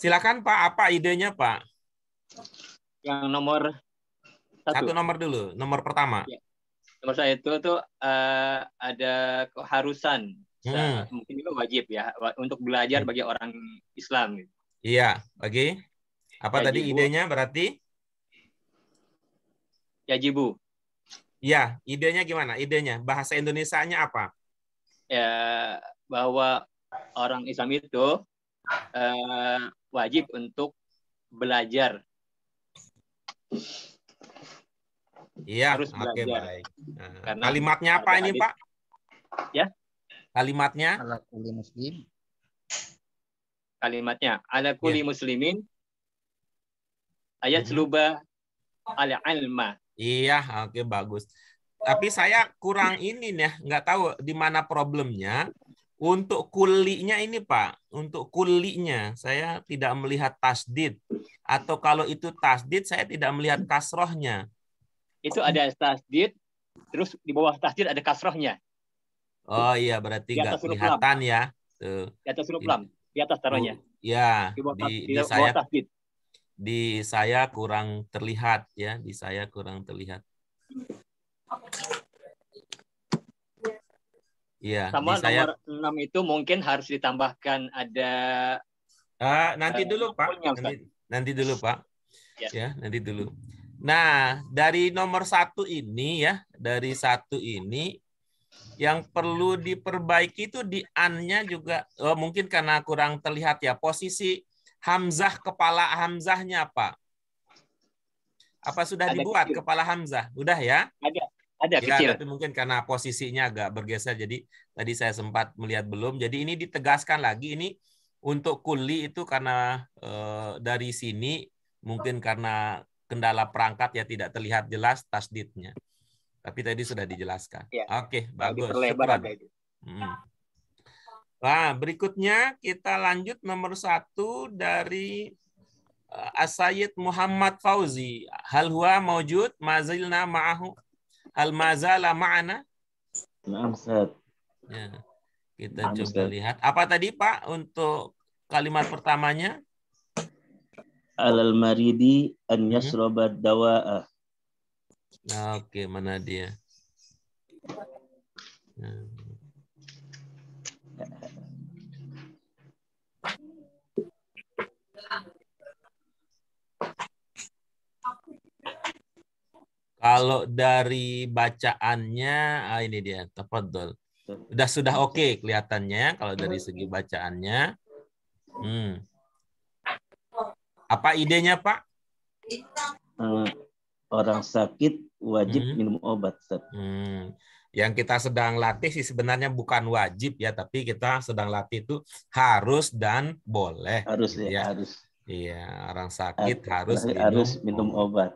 Silakan Pak, apa idenya Pak? Yang nomor satu nomor dulu, nomor pertama. Ya. Nomor saya itu tuh ada keharusan. Mungkin itu wajib ya untuk belajar bagi orang Islam. Gitu. Iya, bagi apa tadi idenya berarti? Yajibu. Ya, idenya gimana? Idenya bahasa Indonesianya apa? Ya, bahwa orang Islam itu wajib untuk belajar. Iya, harus belajar. Baik. Nah, kalimatnya apa ini Pak? Ya. Kalimatnya? Ala kulli muslim. Kalimatnya ala kulli muslimin ayat seluba ala ilma. Iya, oke, bagus. Tapi saya kurang ini nih, nggak tahu di mana problemnya. Untuk kulinya ini Pak, untuk kulinya saya tidak melihat tasdid. Atau kalau itu tasdid, saya tidak melihat kasrohnya. Itu ada tasdid, terus di bawah tasdid ada kasrohnya. Oh iya, berarti nggak kelihatan ya. Tuh. Di atas huruf lam, di atas taruhnya. Ya, di di bawah tasdid. Di saya kurang terlihat ya, di saya kurang terlihat. Iya, sama di saya... nomor 6 itu mungkin harus ditambahkan ada nanti dulu Pak. Nanti dulu Pak. Ya, nanti dulu. Nah, dari nomor 1 ini ya, dari 1 ini yang perlu diperbaiki itu di an-nya juga mungkin karena kurang terlihat ya, posisi hamzah, kepala hamzahnya Pak. Apa sudah dibuat kecil. Kepala hamzah? Udah ya? Ada ya, kecil. Tapi mungkin karena posisinya agak bergeser, jadi tadi saya sempat melihat belum. Jadi ini ditegaskan lagi, ini untuk kuli itu karena dari sini Mungkin karena kendala perangkat ya tidak terlihat jelas tasdidnya. Tapi tadi sudah dijelaskan. Ya. Oke, bagus. Diperlebar Syukran. ada itu. Nah, berikutnya kita lanjut nomor 1 dari As-Sayyid Muhammad Fauzi. Hal huwa maujud mazilna ma'ahu. Hal mazala ma'ana. Naam, Ustaz. Ya, kita coba lihat. Apa tadi Pak untuk kalimat pertamanya? Alal maridi an yashraba dawa'a. Oke, mana dia? Kalau dari bacaannya, ini dia, tafadhol. Sudah oke kelihatannya kalau dari segi bacaannya. Apa idenya, Pak? Orang sakit wajib minum obat, Ustaz. Yang kita sedang latih sih sebenarnya bukan wajib ya, tapi kita sedang latih itu harus dan boleh. Harus gitu ya, harus. Iya, orang sakit harus minum obat.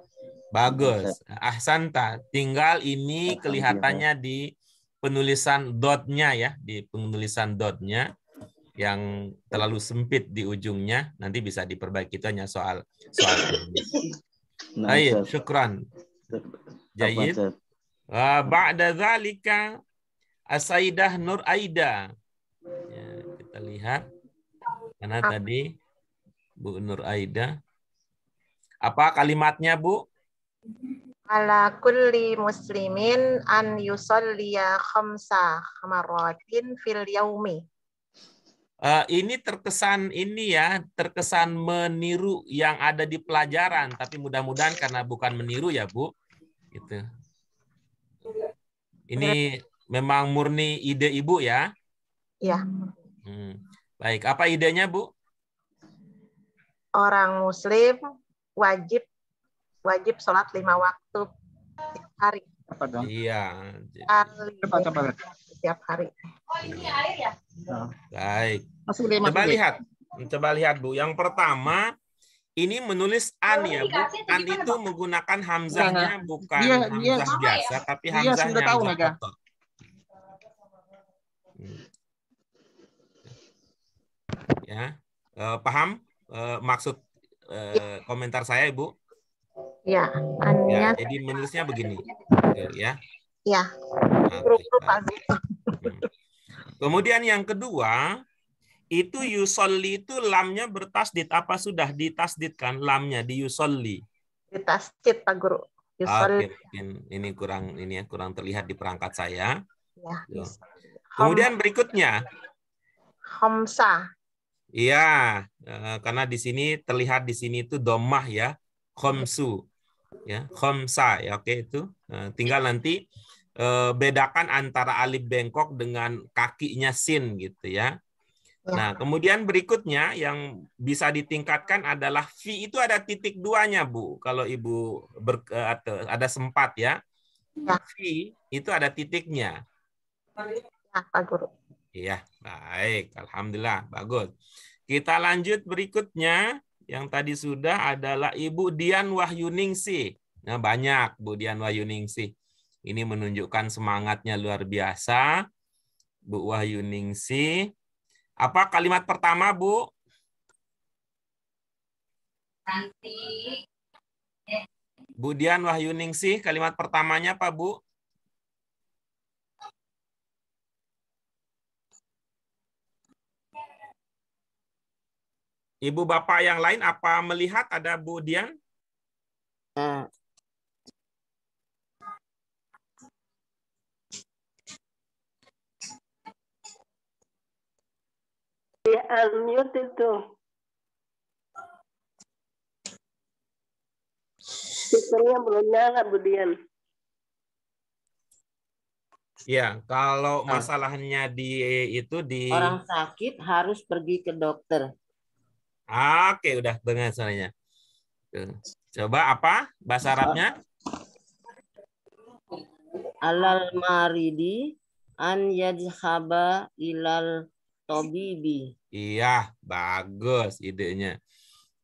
Bagus. Ahsanta. Tinggal ini kelihatannya di penulisan dotnya ya, di penulisan dotnya yang terlalu sempit di ujungnya. Nanti bisa diperbaiki, itu hanya soal Baik, syukran. Jayid. Ba'da dzalika As-Sayyidah Nur Aida. Ya, kita lihat. Mana tadi Bu Nur Aida? Apa kalimatnya, Bu? Ala kulli muslimin an yusalliya khamsa marratin fil yaumi. Ini terkesan terkesan meniru yang ada di pelajaran, tapi mudah-mudahan karena bukan meniru ya, Bu. Gitu. Ini memang murni ide Ibu ya? Ya. Baik, apa idenya, Bu? Orang muslim wajib sholat 5 waktu setiap hari. Iya. Setiap hari. Oh, ini air ya? Baik. Coba lihat, Bu. Yang pertama, ini menulis an ya, Bu. An itu menggunakan hamzahnya bukan hamzah biasa, tapi hamzahnya hamzah kotor. Ya, paham maksud komentar saya, Ibu? Ya, ya, jadi menulisnya begini, ya. Ya. Kemudian yang kedua, itu yusolli itu lamnya bertasdid apa sudah ditasdidkan lamnya di yusolli? Ditasdid, Pak Guru. Oke, mungkin ini kurang terlihat di perangkat saya. Ya. Kemudian berikutnya. Khamsa. Iya, karena di sini terlihat di sini itu domah ya, khamsu. Ya, khamsa ya, oke itu. Tinggal nanti bedakan antara alif bengkok dengan kakinya sin gitu ya. Nah, kemudian berikutnya yang bisa ditingkatkan adalah fi itu ada titik 2-nya, Bu. Kalau Ibu ada sempat ya. Fi itu ada titiknya. Ya, Pak Guru. Iya, baik. Alhamdulillah, bagus. Kita lanjut berikutnya. Yang tadi sudah adalah Ibu Dian Wahyuningsih. Nah, banyak Bu Dian Wahyuningsih. Ini menunjukkan semangatnya luar biasa. Bu Wahyuningsih. Apa kalimat pertama, Bu? Cantik. Bu Dian Wahyuningsih, kalimat pertamanya apa, Bu? Ibu bapak yang lain apa melihat ada Bu Dian? Ya, unmute itu. Speakernya belum nyala, Bu Dian. Ya, kalau masalahnya di orang sakit harus pergi ke dokter. Oke, udah dengar suaranya. Coba apa bahasa Arabnya? Alal maridi an yadhhaba ilal tabibi. Iya, bagus idenya.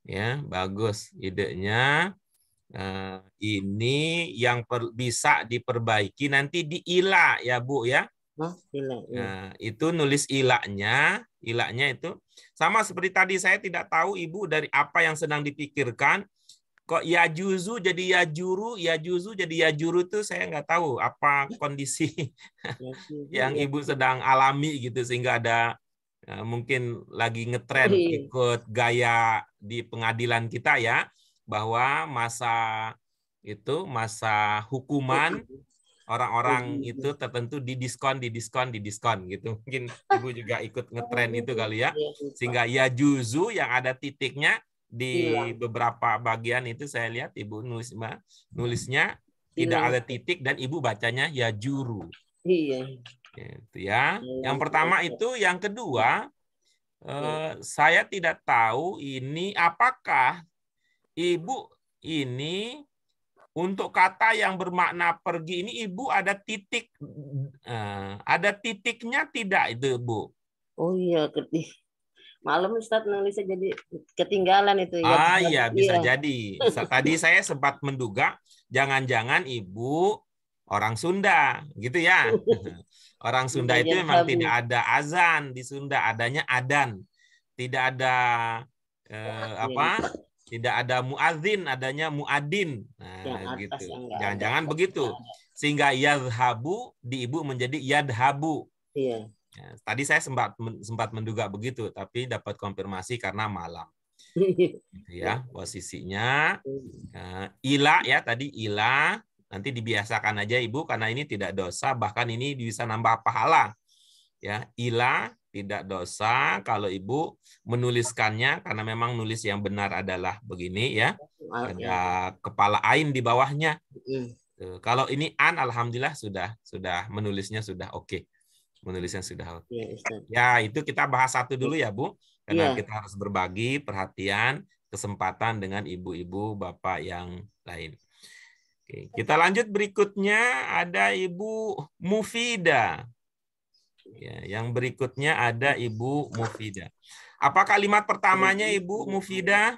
Ya, bagus idenya. Ini yang bisa diperbaiki nanti di ila ya Bu ya. Nah, itu nulis ilaknya itu sama seperti tadi, saya tidak tahu Ibu dari apa yang sedang dipikirkan. Kok ya juzu jadi ya juru, ya juzu jadi ya juru tuh saya nggak tahu apa kondisi yang Ibu sedang alami gitu sehingga ada mungkin lagi ngetren ikut gaya di pengadilan kita ya, bahwa masa hukuman orang-orang itu tertentu didiskon gitu. Mungkin Ibu juga ikut ngetren itu kali ya. Sehingga ya juzu yang ada titiknya di beberapa bagian itu saya lihat Ibu nulisnya tidak ada titik dan Ibu bacanya ya juru. Iya. Itu ya. Yang pertama itu, yang kedua saya tidak tahu ini apakah Ibu ini untuk kata yang bermakna pergi ini Ibu ada titiknya tidak itu Bu? Oh iya, malam Ustaz nulisnya jadi ketinggalan itu ya. Iya, bisa jadi. Tadi saya sempat menduga jangan-jangan Ibu orang Sunda gitu ya. Orang Sunda itu memang tidak ada azan, di Sunda adanya adan. Tidak ada tidak ada muadzin, adanya muadin. Nah, gitu. Jangan-jangan begitu. Sehingga yadhabu di Ibu menjadi yadhabu. Iya. Ya, tadi saya sempat menduga begitu, tapi dapat konfirmasi karena malam. Gitu ya, posisinya. Ila ya, tadi ila. Nanti dibiasakan aja Ibu karena ini tidak dosa, bahkan ini bisa nambah pahala. Ya, ila tidak dosa kalau Ibu menuliskannya karena memang nulis yang benar adalah begini ya. Ada kepala ain di bawahnya. Kalau ini an, alhamdulillah sudah menulisnya sudah oke. Menulisnya sudah oke. Ya, itu kita bahas satu dulu ya, Bu. Karena kita harus berbagi perhatian, kesempatan dengan ibu-ibu, bapak yang lain. Oke, kita lanjut berikutnya ada Ibu Mufida. Ya, yang berikutnya ada Ibu Mufida. Apa kalimat pertamanya Ibu Mufida?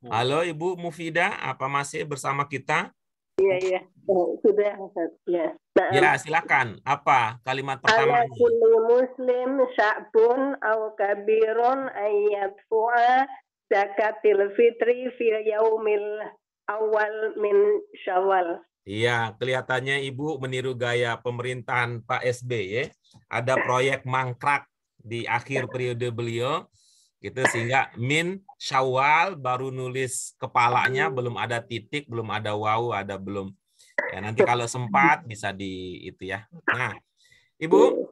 Halo Ibu Mufida, apa masih bersama kita? Iya. Sudah, ya. Ya, silakan. Apa kalimat pertamanya? Ala kulli muslim sya'bun aw kabirun ayyadfu'a zakatil fitri fil yaumil awal min Syawal. Iya, kelihatannya Ibu meniru gaya pemerintahan Pak SBY. Ada proyek mangkrak di akhir periode beliau, gitu, sehingga min Syawal baru nulis kepalanya, belum ada titik, belum ada wawu, ada belum. Ya, nanti kalau sempat bisa di itu ya. Nah, Ibu,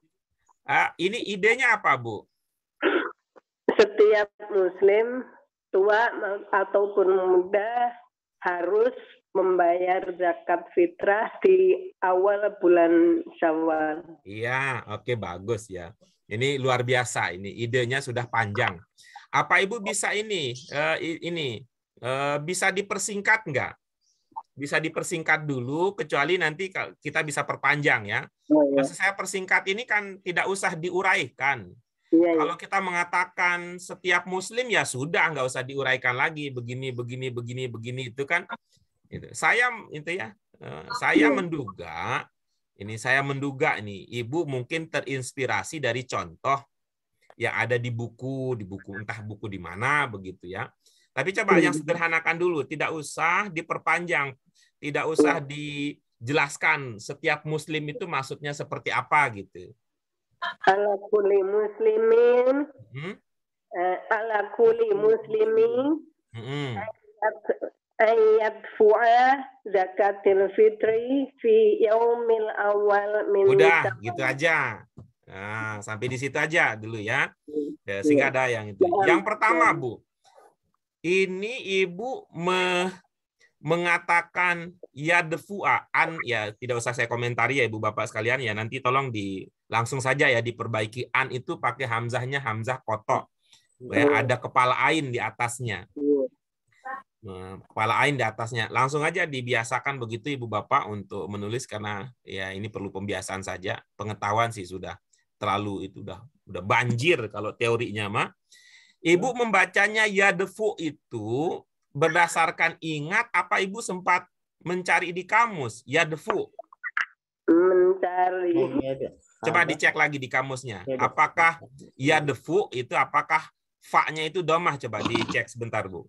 ini idenya apa, Bu? Setiap Muslim tua ataupun muda harus membayar zakat fitrah di awal bulan Syawal. Iya, oke, bagus ya. Ini luar biasa, ini idenya sudah panjang. Apa Ibu bisa bisa dipersingkat nggak? Bisa dipersingkat dulu, kecuali nanti kita bisa perpanjang ya. Maksud saya persingkat ini kan tidak usah diuraikan. Kalau kita mengatakan setiap Muslim ya sudah, nggak usah diuraikan lagi begini itu kan. Saya menduga ini Ibu mungkin terinspirasi dari contoh yang ada di buku entah buku di mana begitu ya. Tapi coba yang sederhanakan dulu, tidak usah diperpanjang, tidak usah dijelaskan setiap Muslim itu maksudnya seperti apa gitu. Ala kulli muslimin, ala kulli muslimin, ayyadfu'a zakatil fitri fi yaumil awal min. Udah, gitu aja. Nah, sampai di situ aja dulu ya. Sehingga ada yang itu. Yang pertama, Bu, ini Ibu mengatakan yadfu'a an, ya tidak usah saya komentari ya Ibu Bapak sekalian ya, nanti tolong langsung saja ya diperbaiki. An itu pakai hamzahnya hamzah kotok. Ya, ada kepala ain di atasnya. Kepala ain di atasnya. Langsung aja dibiasakan begitu Ibu Bapak untuk menulis karena ya ini perlu pembiasaan saja. Pengetahuan sih sudah terlalu itu udah banjir kalau teorinya mah. Ibu membacanya yadfu itu berdasarkan ingat apa Ibu sempat mencari di kamus yadfu? Mencari. Coba dicek lagi di kamusnya. Apakah yadfu itu apakah fa-nya itu domah? Coba dicek sebentar, Bu.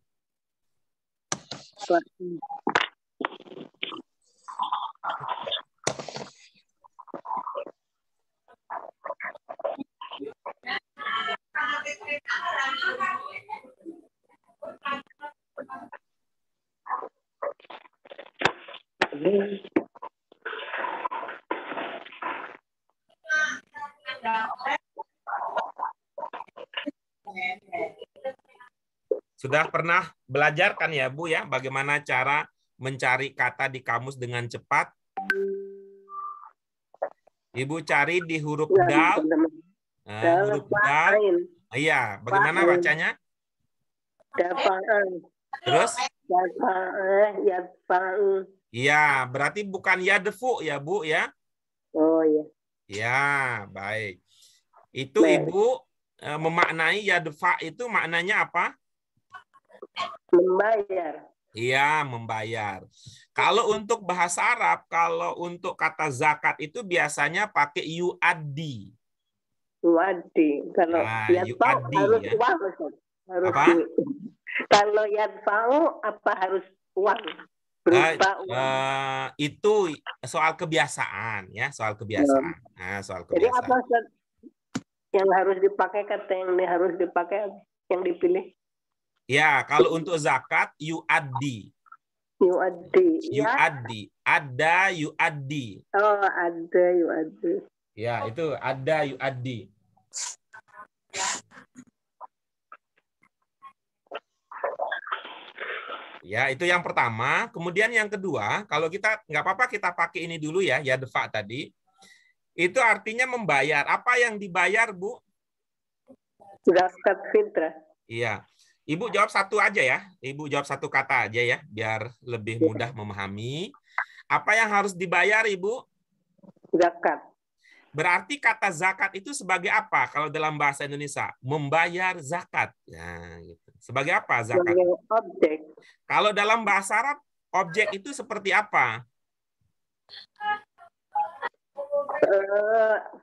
Sudah pernah belajar kan ya Bu ya, bagaimana cara mencari kata di kamus dengan cepat? Ibu cari di huruf dal. Huruf dal. Iya, bagaimana bacanya? Terus? Iya, berarti bukan yadfu ya Bu ya? Oh iya. Ya, baik. Itu Ibu memaknai yadfa itu maknanya apa? Membayar. Iya, membayar. Kalau untuk bahasa Arab, kalau untuk kata zakat itu biasanya pakai yuaddi. Yuaddi. Kalau yuaddi harus ya. uang, harus apa? Kalau yadfa'u apa harus uang? Itu soal kebiasaan ya, soal kebiasaan. Nah, soal kebiasaan. Jadi apa yang harus dipakai, kata yang harus dipakai yang dipilih? Ya, kalau untuk zakat yuaddi. Yuaddi. Yuaddi. Ada yuaddi. Oh, ada yuaddi. Ya, itu ada yuaddi. Ya, itu yang pertama. Kemudian yang kedua, kalau kita nggak apa-apa kita pakai ini dulu ya, yadfa tadi. Itu artinya membayar. Apa yang dibayar, Bu? Zakat fitrah. Iya. Ibu jawab satu aja ya. Ibu jawab satu kata aja ya, biar lebih mudah memahami. Apa yang harus dibayar, Ibu? Zakat. Berarti kata zakat itu sebagai apa kalau dalam bahasa Indonesia? Membayar zakat. Nah, gitu. Sebagai apa zakat? Sebagai objek. Kalau dalam bahasa Arab, objek itu seperti apa?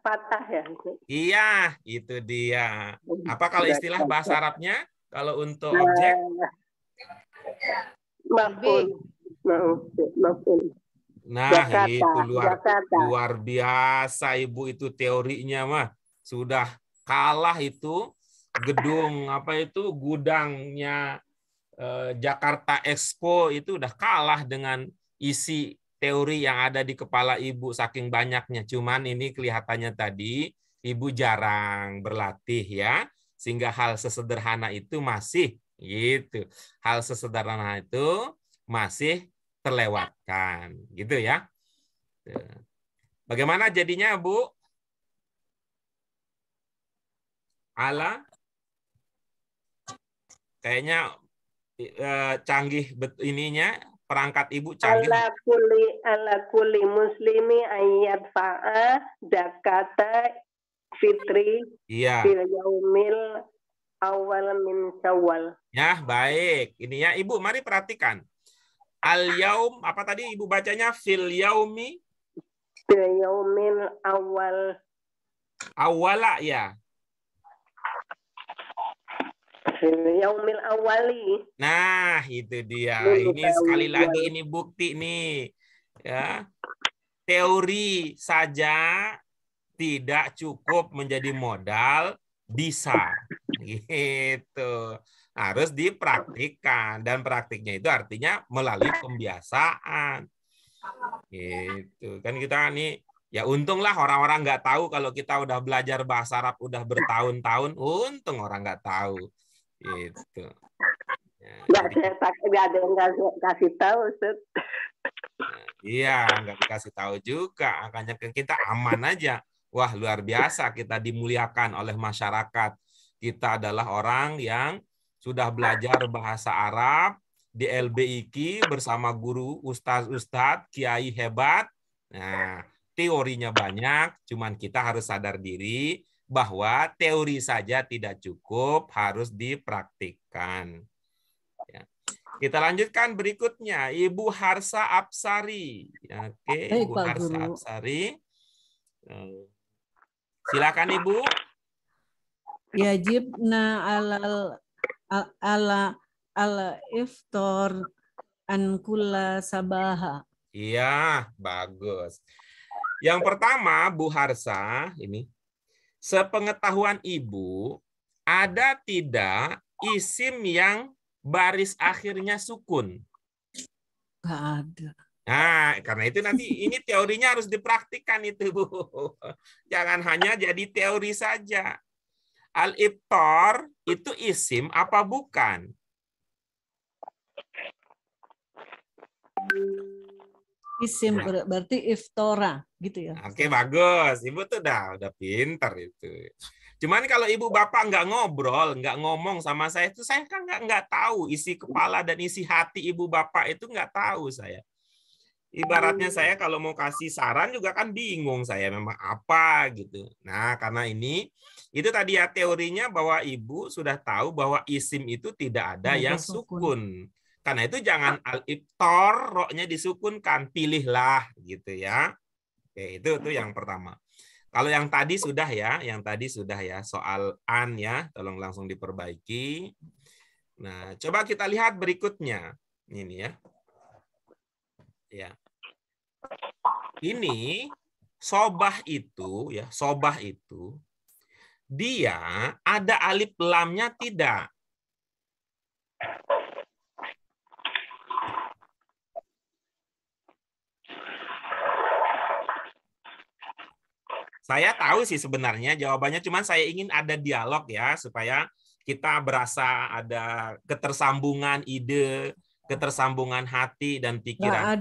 Fatah ya. Iya, itu dia. Apa kalau istilah bahasa Arabnya? Kalau untuk objek? Maf'ul. Nah, Jakarta, itu Jakarta. luar biasa Ibu, itu teorinya mah. Sudah kalah itu gedung apa itu gudangnya Jakarta Expo itu udah kalah dengan isi teori yang ada di kepala Ibu saking banyaknya. Cuman ini kelihatannya tadi Ibu jarang berlatih ya. Sehingga hal sesederhana itu masih gitu. Hal sesederhana itu masih terlewatkan, gitu ya. Bagaimana jadinya, Bu? Ala? Kayaknya canggih ininya, perangkat Ibu canggih. Ala kulli muslimi ayat fa'a zakata fitri fil yaumil awal min Syawal. Ya, baik. Ini ya, Ibu, mari perhatikan. Al-yaum, apa tadi Ibu bacanya? Fil yaumi? Fil yaumil awal. Awala ya? Fil yaumil awali. Nah, itu dia. Ini sekali lagi ini bukti nih. Ya. Teori saja tidak cukup menjadi modal, bisa. Gitu. Harus dipraktikkan, dan praktiknya itu artinya melalui pembiasaan. Gitu. Kan kita nih ya untunglah orang-orang nggak tahu kalau kita udah belajar bahasa Arab udah bertahun-tahun, untung orang nggak tahu. Gitu. Nggak ada yang kasih tahu, Ustaz. Iya, nggak dikasih tahu juga. Makanya kita aman aja. Wah, luar biasa kita dimuliakan oleh masyarakat. Kita adalah orang yang sudah belajar bahasa Arab di LBIQ bersama guru ustadz-ustadz, kiai hebat. Nah, teorinya banyak, cuman kita harus sadar diri bahwa teori saja tidak cukup, harus dipraktikkan. Ya. Kita lanjutkan berikutnya, Ibu Harsa Apsari. Oke, Baik, Ibu Pak Harsa Guru. Apsari. Silakan Ibu. Yajibna ala iftar an kulla sabaha. Iya, bagus. Yang pertama, Bu Harsa, ini sepengetahuan Ibu, ada tidak isim yang baris akhirnya sukun? Nggak ada. Nah, karena itu nanti ini teorinya harus dipraktikkan itu, Bu. Jangan hanya jadi teori saja. Al-ibtar itu isim apa bukan? Isim berarti iftora gitu ya. Oke, bagus. Ibu tuh udah pintar itu. Cuman kalau ibu bapak nggak ngobrol, nggak ngomong sama saya, itu saya kan nggak tahu isi kepala dan isi hati ibu bapak itu nggak tahu saya. Ibaratnya saya kalau mau kasih saran juga kan bingung saya memang apa gitu. Nah, karena ini itu tadi ya teorinya bahwa ibu sudah tahu bahwa isim itu tidak ada yang sukun. Karena itu jangan al-ibtar, roknya disukunkan, pilihlah gitu ya. Oke, itu yang pertama. Kalau yang tadi sudah ya, soal an ya, tolong langsung diperbaiki. Nah, coba kita lihat berikutnya. Ini ya. Ya. Ini sobah itu ya, sobah itu dia ada alif lamnya tidak? Saya tahu sih sebenarnya jawabannya, cuman saya ingin ada dialog ya, supaya kita berasa ada ketersambungan ide, ketersambungan hati dan pikiran.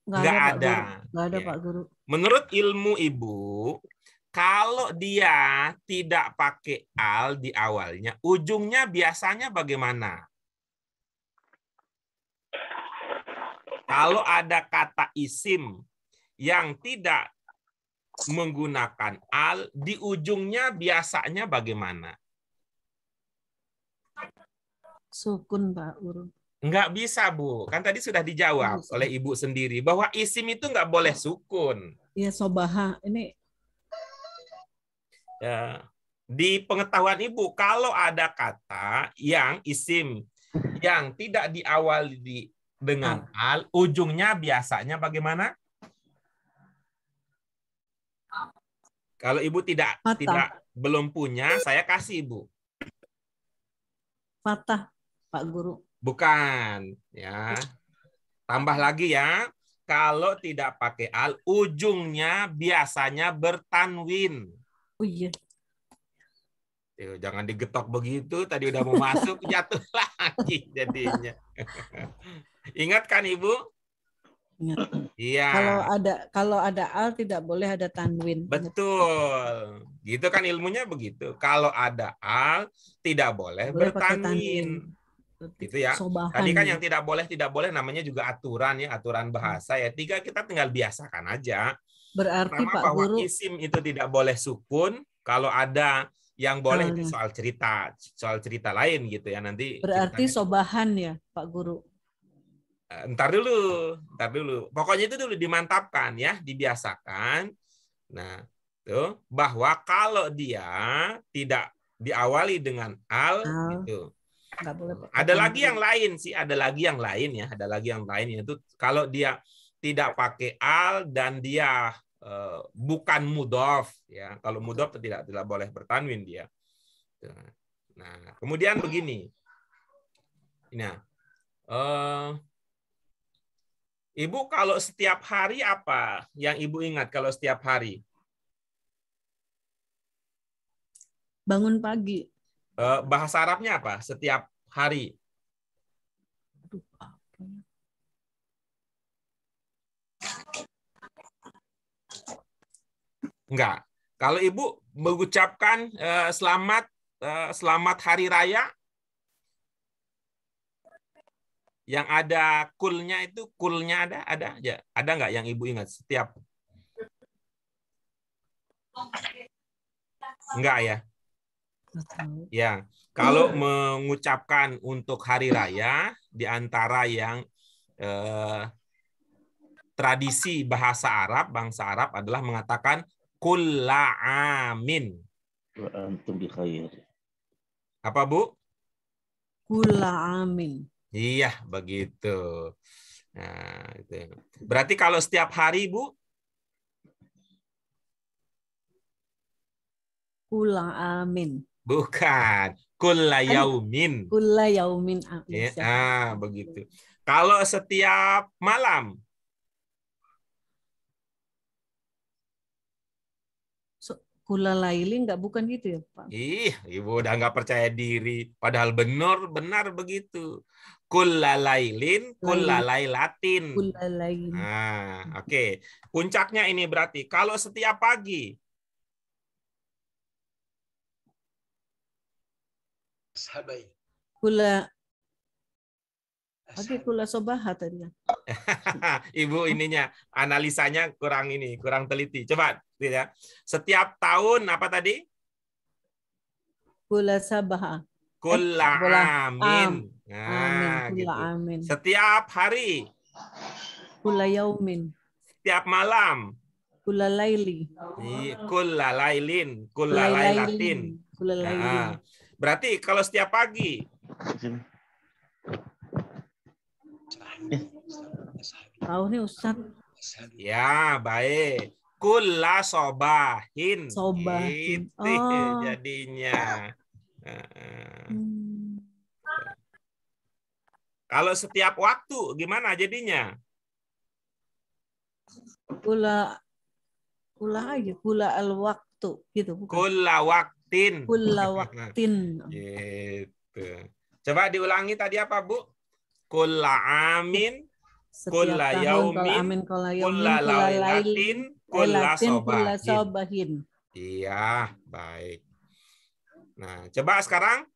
Nggak ada. Pak Guru. Menurut ilmu Ibu, kalau dia tidak pakai al di awalnya, ujungnya biasanya bagaimana? Kalau ada kata isim yang tidak menggunakan al, di ujungnya biasanya bagaimana? Sukun, Pak Guru. Enggak bisa, Bu. Kan tadi sudah dijawab oleh Ibu sendiri bahwa isim itu enggak boleh sukun. Iya, sobaha. Ini ya, di pengetahuan Ibu, kalau ada kata yang isim yang tidak diawali dengan al, ujungnya biasanya bagaimana? Kalau Ibu belum punya, saya kasih Ibu. Fathah, Pak Guru. Bukan, ya. Tambah lagi ya. Kalau tidak pakai al, ujungnya biasanya bertanwin. Oh iya. Jangan digetok begitu, tadi udah mau masuk, jatuh lagi jadinya. Ingat kan Ibu? Ingat. Iya. Kalau ada al tidak boleh ada tanwin. Betul. Gitu kan ilmunya begitu. Kalau ada al tidak boleh bertanwin. Gitu ya. Sobahan. Tadi kan yang tidak boleh namanya juga aturan ya, aturan bahasa ya. Kita tinggal biasakan aja. Berarti Pertama, Pak bahwa Guru isim itu tidak boleh sukun. Kalau ada yang boleh itu soal cerita lain gitu ya nanti. Berarti sobahan ya Pak Guru. Ntar dulu. Pokoknya itu dulu dimantapkan ya, dibiasakan. Nah, tuh bahwa kalau dia tidak diawali dengan al gitu. Ada lagi yang lain sih, ada lagi yang lain yaitu kalau dia tidak pakai al dan dia bukan mudhof ya. Kalau mudhof tidak boleh bertanwin dia. Nah, kemudian begini. Nah, Ibu kalau setiap hari apa yang Ibu ingat kalau setiap hari? Bangun pagi. Bahasa Arabnya apa? Setiap hari. Enggak. Kalau Ibu mengucapkan selamat hari raya, yang ada kulnya itu, kulnya ada aja. Ada nggak yang Ibu ingat setiap Enggak ya? Ya, kalau mengucapkan untuk hari raya di antara yang tradisi bahasa Arab, bangsa Arab adalah mengatakan kulla amin. Wa antum bi khair. Apa, Bu? Kulla amin. Iya, begitu. Nah, itu. Berarti kalau setiap hari, Bu? Kulla amin. Bukan. Kulla yaumin. Kulla yaumin. Ya, begitu. Kalau setiap malam? Kulla laili enggak, bukan gitu ya, Pak? Ih, Ibu udah nggak percaya diri. Padahal benar begitu. Kulla lailin, kulla lailatin. Kulla lailin. Nah, oke. Puncaknya ini berarti kalau setiap pagi. Kulla sobaha tadi. Ibu ininya analisanya kurang teliti. Coba ya. Setiap tahun apa tadi? Kulla sabaha. Kulla amin. Nah, amin. gitu. Amin. Setiap hari. Kulla yaumin. Setiap malam. Kulla laili. Kulla lailin, kulla lailatin. Nah, berarti kalau setiap pagi. Tahu nih Ustaz. Ya, baik. Kulla sobahin. Sobahin. Gitu jadinya. Kalau setiap waktu gimana jadinya? Kulla aja, kulla al-waktu gitu bukan? Kulla waktin. Kulla waktin. Gitu. Coba diulangi tadi apa, Bu? Kulla amin, kulla yaumin, kulla lailatin, kulla sobahin. Iya, baik. Nah, coba sekarang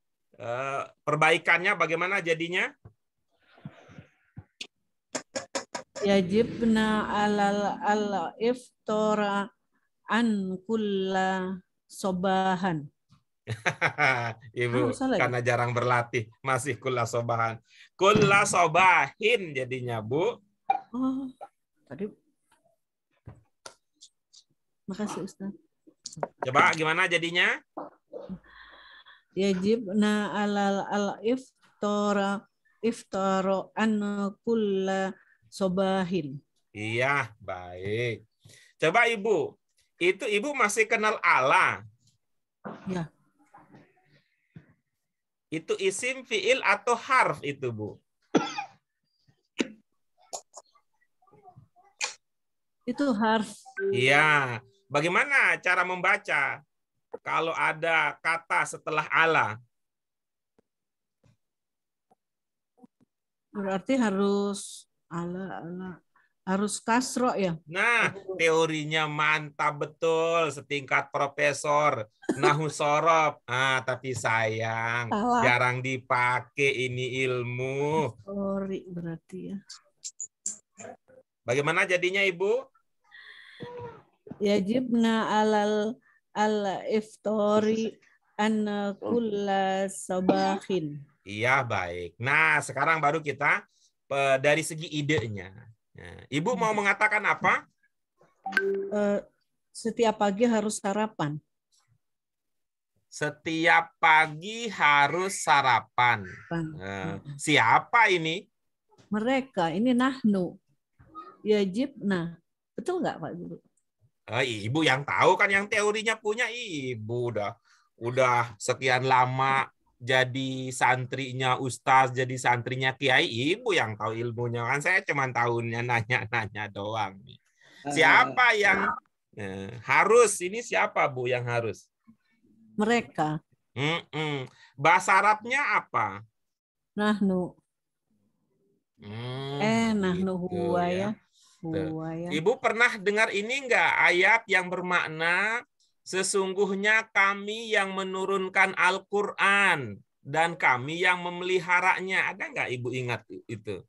perbaikannya bagaimana jadinya? Yajibna alal iftara an kulla sobahan. Ibu, karena jarang berlatih, masih kulla sobahan. Kulla sobahin jadinya, Bu. Oh, tadi. Makasih, Ustaz. Coba gimana jadinya? Yajibna alal iftara an kulla sobahin. Iya, baik. Coba Ibu, itu Ibu masih kenal Allah? Ya. Itu isim, fiil, atau harf itu, Bu? Itu harf. Iya. Bagaimana cara membaca kalau ada kata setelah Allah? Berarti harus Allah. Harus kasro ya? Nah, teorinya mantap betul, setingkat profesor Nahu Sorob. Tapi sayang, jarang dipakai ini ilmu. Sorry berarti ya. Bagaimana jadinya, Ibu? Yajibna al-iftori an kulla sabahin. Iya, baik. Nah, sekarang baru kita dari segi idenya. Nah, Ibu mau mengatakan apa? Setiap pagi harus sarapan. Setiap pagi harus sarapan. Siapa ini? Mereka. Ini nahnu. Yajibna. Betul nggak, Pak Guru? Ibu yang tahu kan, yang teorinya punya Ibu. Udah sekian lama jadi santrinya Ustaz, jadi santrinya Kiai, Ibu yang tahu ilmunya. Kan saya cuma tahunya nanya-nanya doang. Siapa yang harus? Ini siapa, Bu, yang harus? Mereka. Bahasa Arabnya apa? Nahnu. Nahnu huwa ya. Ibu pernah dengar ini enggak, ayat yang bermakna sesungguhnya kami yang menurunkan Al-Quran dan kami yang memeliharanya. Ada nggak Ibu ingat itu?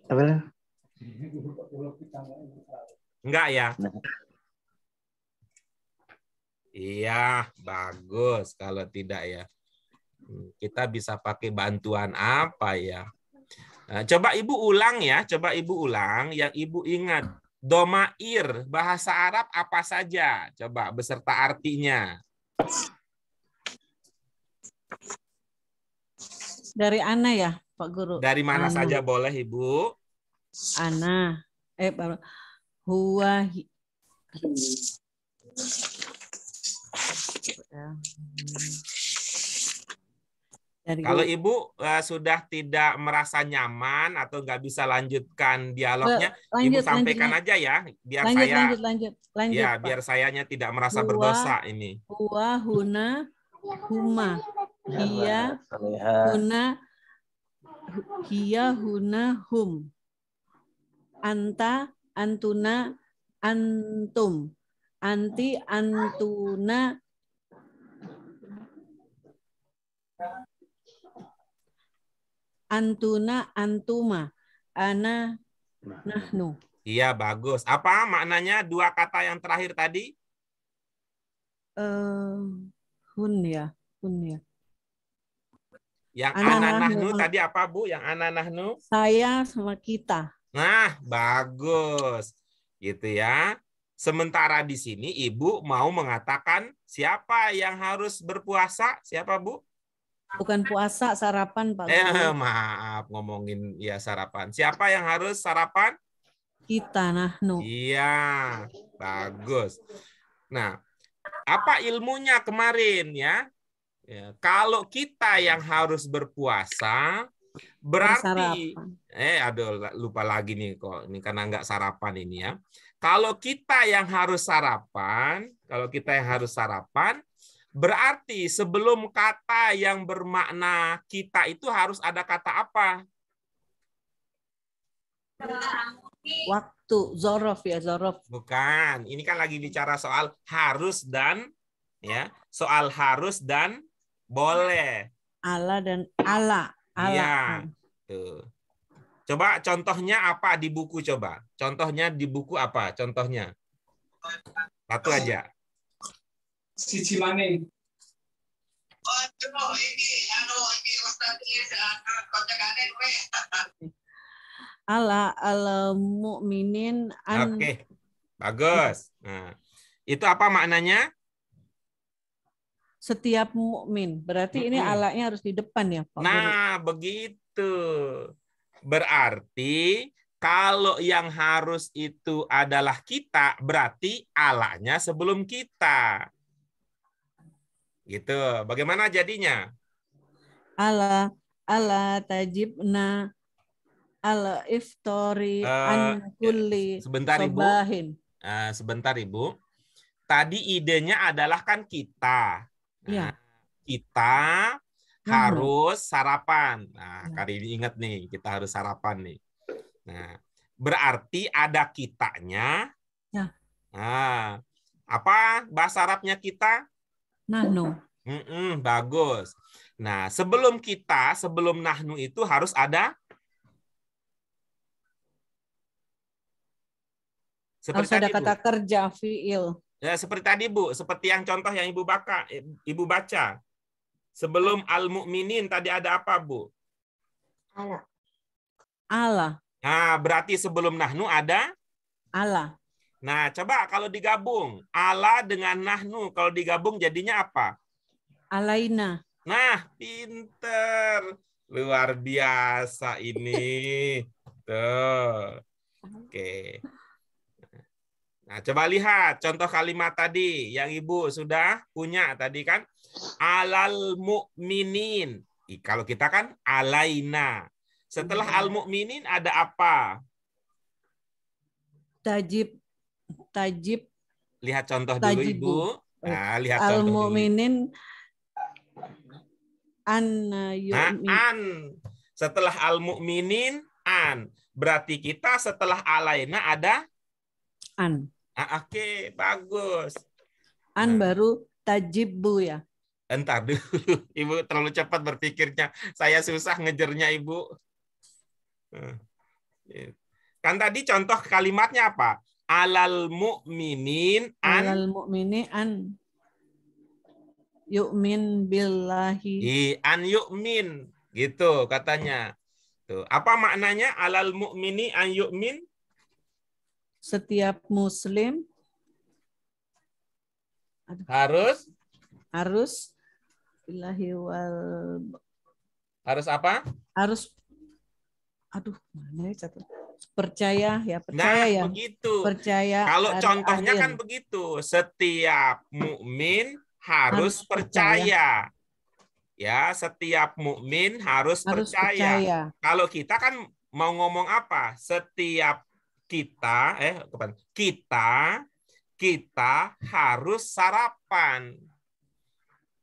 Apa? Enggak ya? Iya, bagus. Kalau tidak ya, kita bisa pakai bantuan apa ya? Nah, coba Ibu ulang ya. Coba Ibu ulang yang Ibu ingat. Domair, bahasa Arab apa saja? Coba beserta artinya. Dari Ana ya, Pak Guru. Dari mana Ana. saja boleh, Ibu? Ana. Huwa. Kalau Ibu sudah tidak merasa nyaman atau nggak bisa lanjutkan dialognya, Ibu sampaikan aja ya, biar lanjut, ya, Pak. biar sayanya tidak merasa berdosa ini. Huwa, huna, huma, hiya, huna, hum, anta, antuna, antum, anti, antuna, antuna, antuma, ana, nahnu. Iya, bagus. Apa maknanya dua kata yang terakhir tadi? Hun ya. Yang ana nahnu tadi apa, Bu? Yang ana nahnu? Saya sama kita. Nah, bagus. Gitu ya. Sementara di sini Ibu mau mengatakan siapa yang harus berpuasa? Siapa, Bu? Bukan puasa, sarapan, Pak Guru. Maaf, ngomongin ya sarapan. Siapa yang harus sarapan? Kita, nahnu. Iya, bagus. Nah, apa ilmunya kemarin ya? Kalau kita yang harus berpuasa, berarti aduh lupa lagi nih kok. Ini karena nggak sarapan ini ya. Kalau kita yang harus sarapan, berarti sebelum kata yang bermakna kita itu harus ada kata apa? Waktu, zorof ya, zorof. Bukan, ini kan lagi bicara soal harus dan ya, soal harus dan boleh. Ala dan ala. Iya. Tuh. Coba contohnya apa di buku coba? Contohnya di buku apa? Contohnya. Satu aja. Siji maning. Ala mu'minin an. Oke. Bagus. Nah, itu apa maknanya? Setiap mukmin. Berarti ini alanya harus di depan ya, Pak Guru. Nah, begitu. Berarti kalau yang harus itu adalah kita, berarti alanya sebelum kita. Gitu. Bagaimana jadinya? Ala tajibna ala iftori an kulli sebentar sobahin. Ibu. Sebentar Ibu. Tadi idenya adalah kan kita. Nah, kita harus sarapan. Nah, kali ini ingat nih, kita harus sarapan nih. Nah, berarti ada kitanya. Ya. Nah, apa bahasa Arabnya kita? Nahnu. Bagus. Nah, sebelum kita, sebelum nahnu itu harus ada harus ada kata kerja, fi'il. Ya, seperti tadi Bu, seperti yang contoh yang Ibu baca. Sebelum al-mu'minin tadi ada apa, Bu? Ala. Nah, berarti sebelum nahnu ada ala. Nah, coba kalau digabung, ala dengan nahnu, kalau digabung jadinya apa? Alaina. Nah, pinter. Luar biasa ini. Tuh. Oke. Nah, coba lihat contoh kalimat tadi yang Ibu sudah punya tadi kan. Alal mu'minin. Kalau kita kan alaina. Setelah al mu'minin ada apa? Tajib. Lihat contoh dulu Ibu. Nah, lihat contoh al mu'minin an. Setelah al mu'minin an. Berarti kita setelah alaina ada an. Oke, bagus. An baru tajibbu ya. Entar dulu, Ibu terlalu cepat berpikirnya. Saya susah ngejernya, Ibu. Kan tadi contoh kalimatnya apa? alal mu'minin Alal mu'mini an yu'min billahi. an yu'min gitu katanya. Tuh, apa maknanya alal mu'mini an yu'min? Setiap muslim harus billahi wal apa? Harus mana ya catat? Percaya ya. Begitu. Percaya. Kalau contohnya akhir. kan begitu. Setiap mukmin harus percaya. Ya, setiap mukmin harus percaya. Kalau kita kan mau ngomong apa? Setiap kita harus sarapan.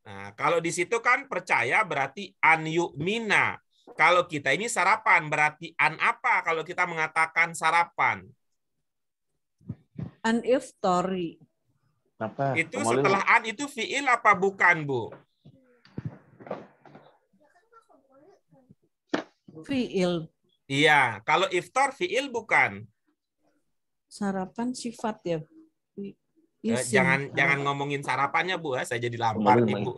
Nah, kalau di situ kan percaya berarti an yu'mina. Kalau kita ini sarapan berarti an apa kalau kita mengatakan sarapan? An iftori. Apa? Itu setelah an itu fiil apa bukan, Bu? Fiil. Iya, kalau iftar fiil bukan? Sarapan sifat ya. Jangan ngomongin sarapannya, Bu. Saya jadi lapar, Ibu.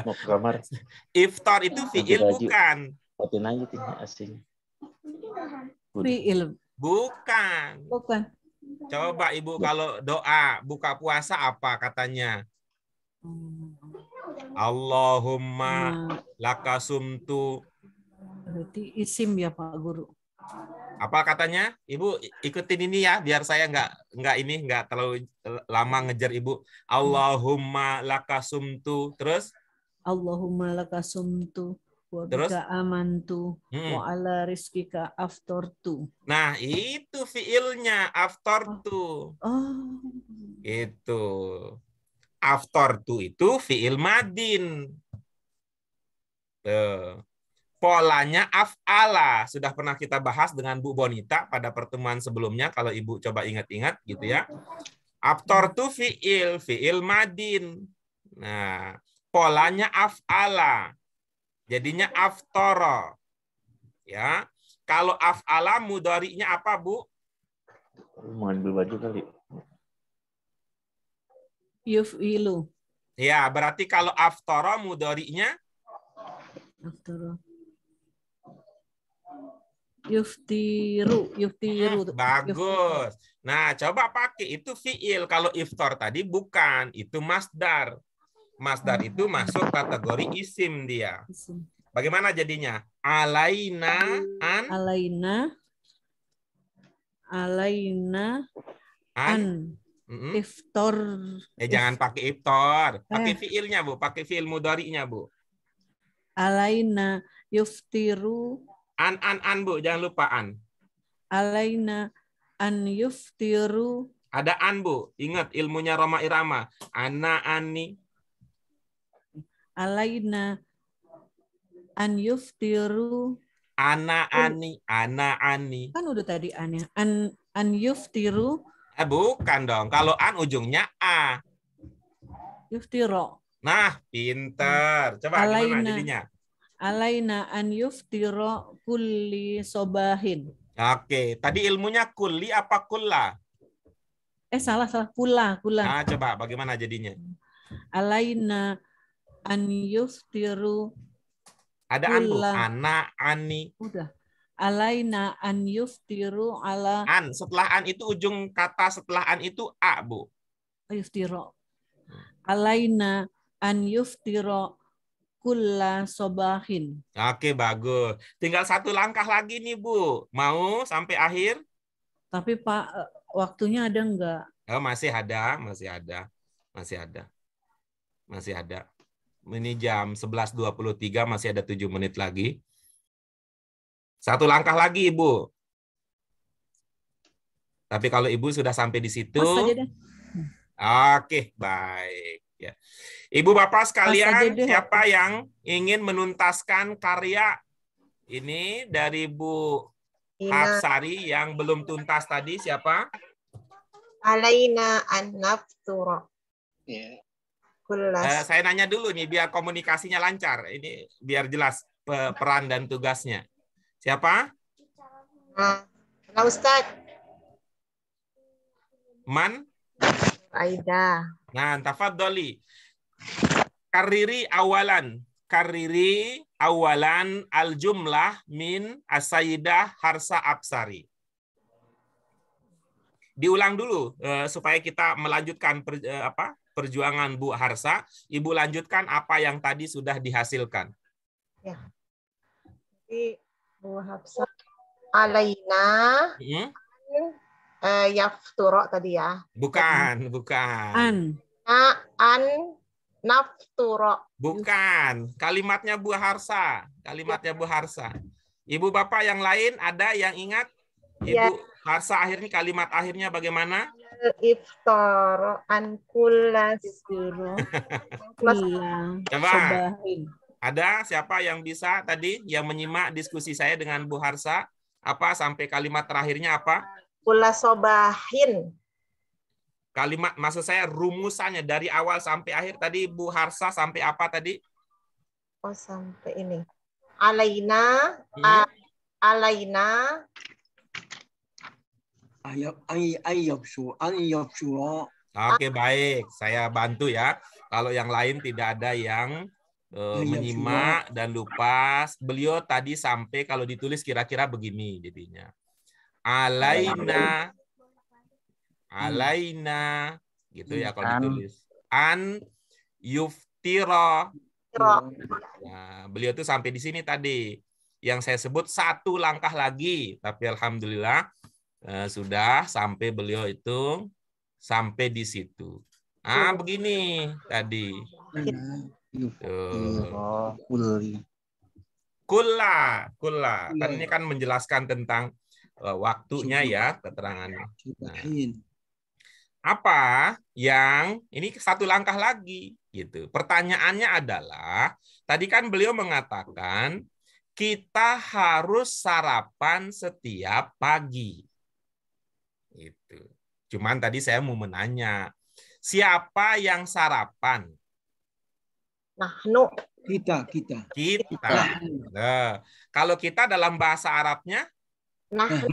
Mau ke kamar. Iftar itu fiil bukan? Patin aja tinggal asing. Fiil. Bukan. Coba Ibu kalau doa buka puasa apa katanya? Allahumma lakasumtu. Berarti isim ya Pak Guru. Apa katanya? Ibu ikutin ini ya biar saya nggak terlalu lama ngejar Ibu. Allahumma lakasumtu. Terus? Allahumma lakasumtu. Terus amantu wa ala rizkika aftortu. Nah, itu fiilnya aftortu. Itu. Aftortu itu fiil madin. Polanya af'ala. Sudah pernah kita bahas dengan Bu Bonita pada pertemuan sebelumnya kalau Ibu coba ingat-ingat gitu ya. Aftortu fiil madin. Nah, polanya af'ala. Jadinya aftara. Ya. Kalau af'ala mudhari'nya apa, Bu? Mau ambil baju kali. Yuf'ilu. Ya, berarti kalau aftara mudhari'nya aftara. Yuftiru. Bagus. Nah, coba pakai itu fi'il. Kalau iftar tadi bukan, itu masdar. Masdar itu masuk kategori isim dia. Bagaimana jadinya? Alaina an. Alaina an. Iftar. Jangan pakai iftar. Pakai fi'ilnya, Bu. Pakai fi'il mudhari'nya, Bu. Alaina yuftiru. An, Bu. Jangan lupa an. Alaina an yuftiru. Ada an, Bu. Ingat ilmunya Roma Irama. Ana, ani. Alaina an yuftiru. Ana, ani. Ana, ani. Kan udah tadi an ya. An yuftiru. Bukan dong. Kalau an ujungnya a. Yuftiro. Nah, pinter. Coba gimana jadinya? Alaina an yuftiro kulli sobahin. Oke, tadi ilmunya kulli apa kulla? Salah. Kula. Nah, coba bagaimana jadinya? Alaina an yuftiru. Ada an, Bu. Ana, ani. Udah. Alaina an yuftiru ala. An, setelah an itu ujung kata setelah an itu a, Bu. Yuftiro. Alaina an yuftiro kulla sobahin. Oke, bagus. Tinggal satu langkah lagi nih, Bu. Mau sampai akhir? Tapi Pak, waktunya ada enggak? Oh, masih ada. Ini jam 11.23, masih ada 7 menit lagi. Satu langkah lagi, Ibu. Tapi kalau Ibu sudah sampai di situ. Oke, baik. Ya. Ibu Bapak sekalian, siapa yang ingin menuntaskan karya ini dari Bu Hafsari yang belum tuntas tadi, siapa? Alaina an naftura. Saya nanya dulu nih biar komunikasinya lancar. Ini biar jelas peran dan tugasnya. Siapa? Nah, Ustaz. Man? Aida. Nah, tafadhali. Kariri awalan. Kariri awalan al-jumlah min as-sayyidah Harsa Absari. Diulang dulu supaya kita melanjutkan perjuangan Bu Harsa. Ibu lanjutkan apa yang tadi sudah dihasilkan. Ya. Jadi Bu Hafsah alaina yafturo tadi ya. Bukan. An nafturo. Bukan. Kalimatnya Bu Harsa. Ibu Bapak yang lain ada yang ingat? Ibu Harsa akhirnya kalimat akhirnya bagaimana? Iftaro an kullas. Coba. Ada siapa yang bisa tadi yang menyimak diskusi saya dengan Bu Harsa? Apa sampai kalimat terakhirnya apa? Kulasobahin. Kalimat maksud saya rumusannya dari awal sampai akhir tadi Bu Harsa sampai apa tadi? Oh, sampai ini. Alaina Oke, baik. Saya bantu ya. Kalau yang lain tidak ada yang menyimak dan lupa. Beliau tadi sampai kalau ditulis kira-kira begini jadinya. Alaina gitu ya kalau ditulis. An yuftiro. Nah, beliau tuh sampai di sini tadi. Yang saya sebut satu langkah lagi, tapi alhamdulillah sudah sampai beliau itu sampai di situ. Begini tadi. Kulla. Kan ini kan menjelaskan tentang waktunya ya keterangannya. Nah, apa yang ini satu langkah lagi gitu. Pertanyaannya adalah tadi kan beliau mengatakan kita harus sarapan setiap pagi. Itu. Cuman tadi saya mau menanya, siapa yang sarapan? Nahnu. Kita. Nah, kalau kita dalam bahasa Arabnya? Nahnu.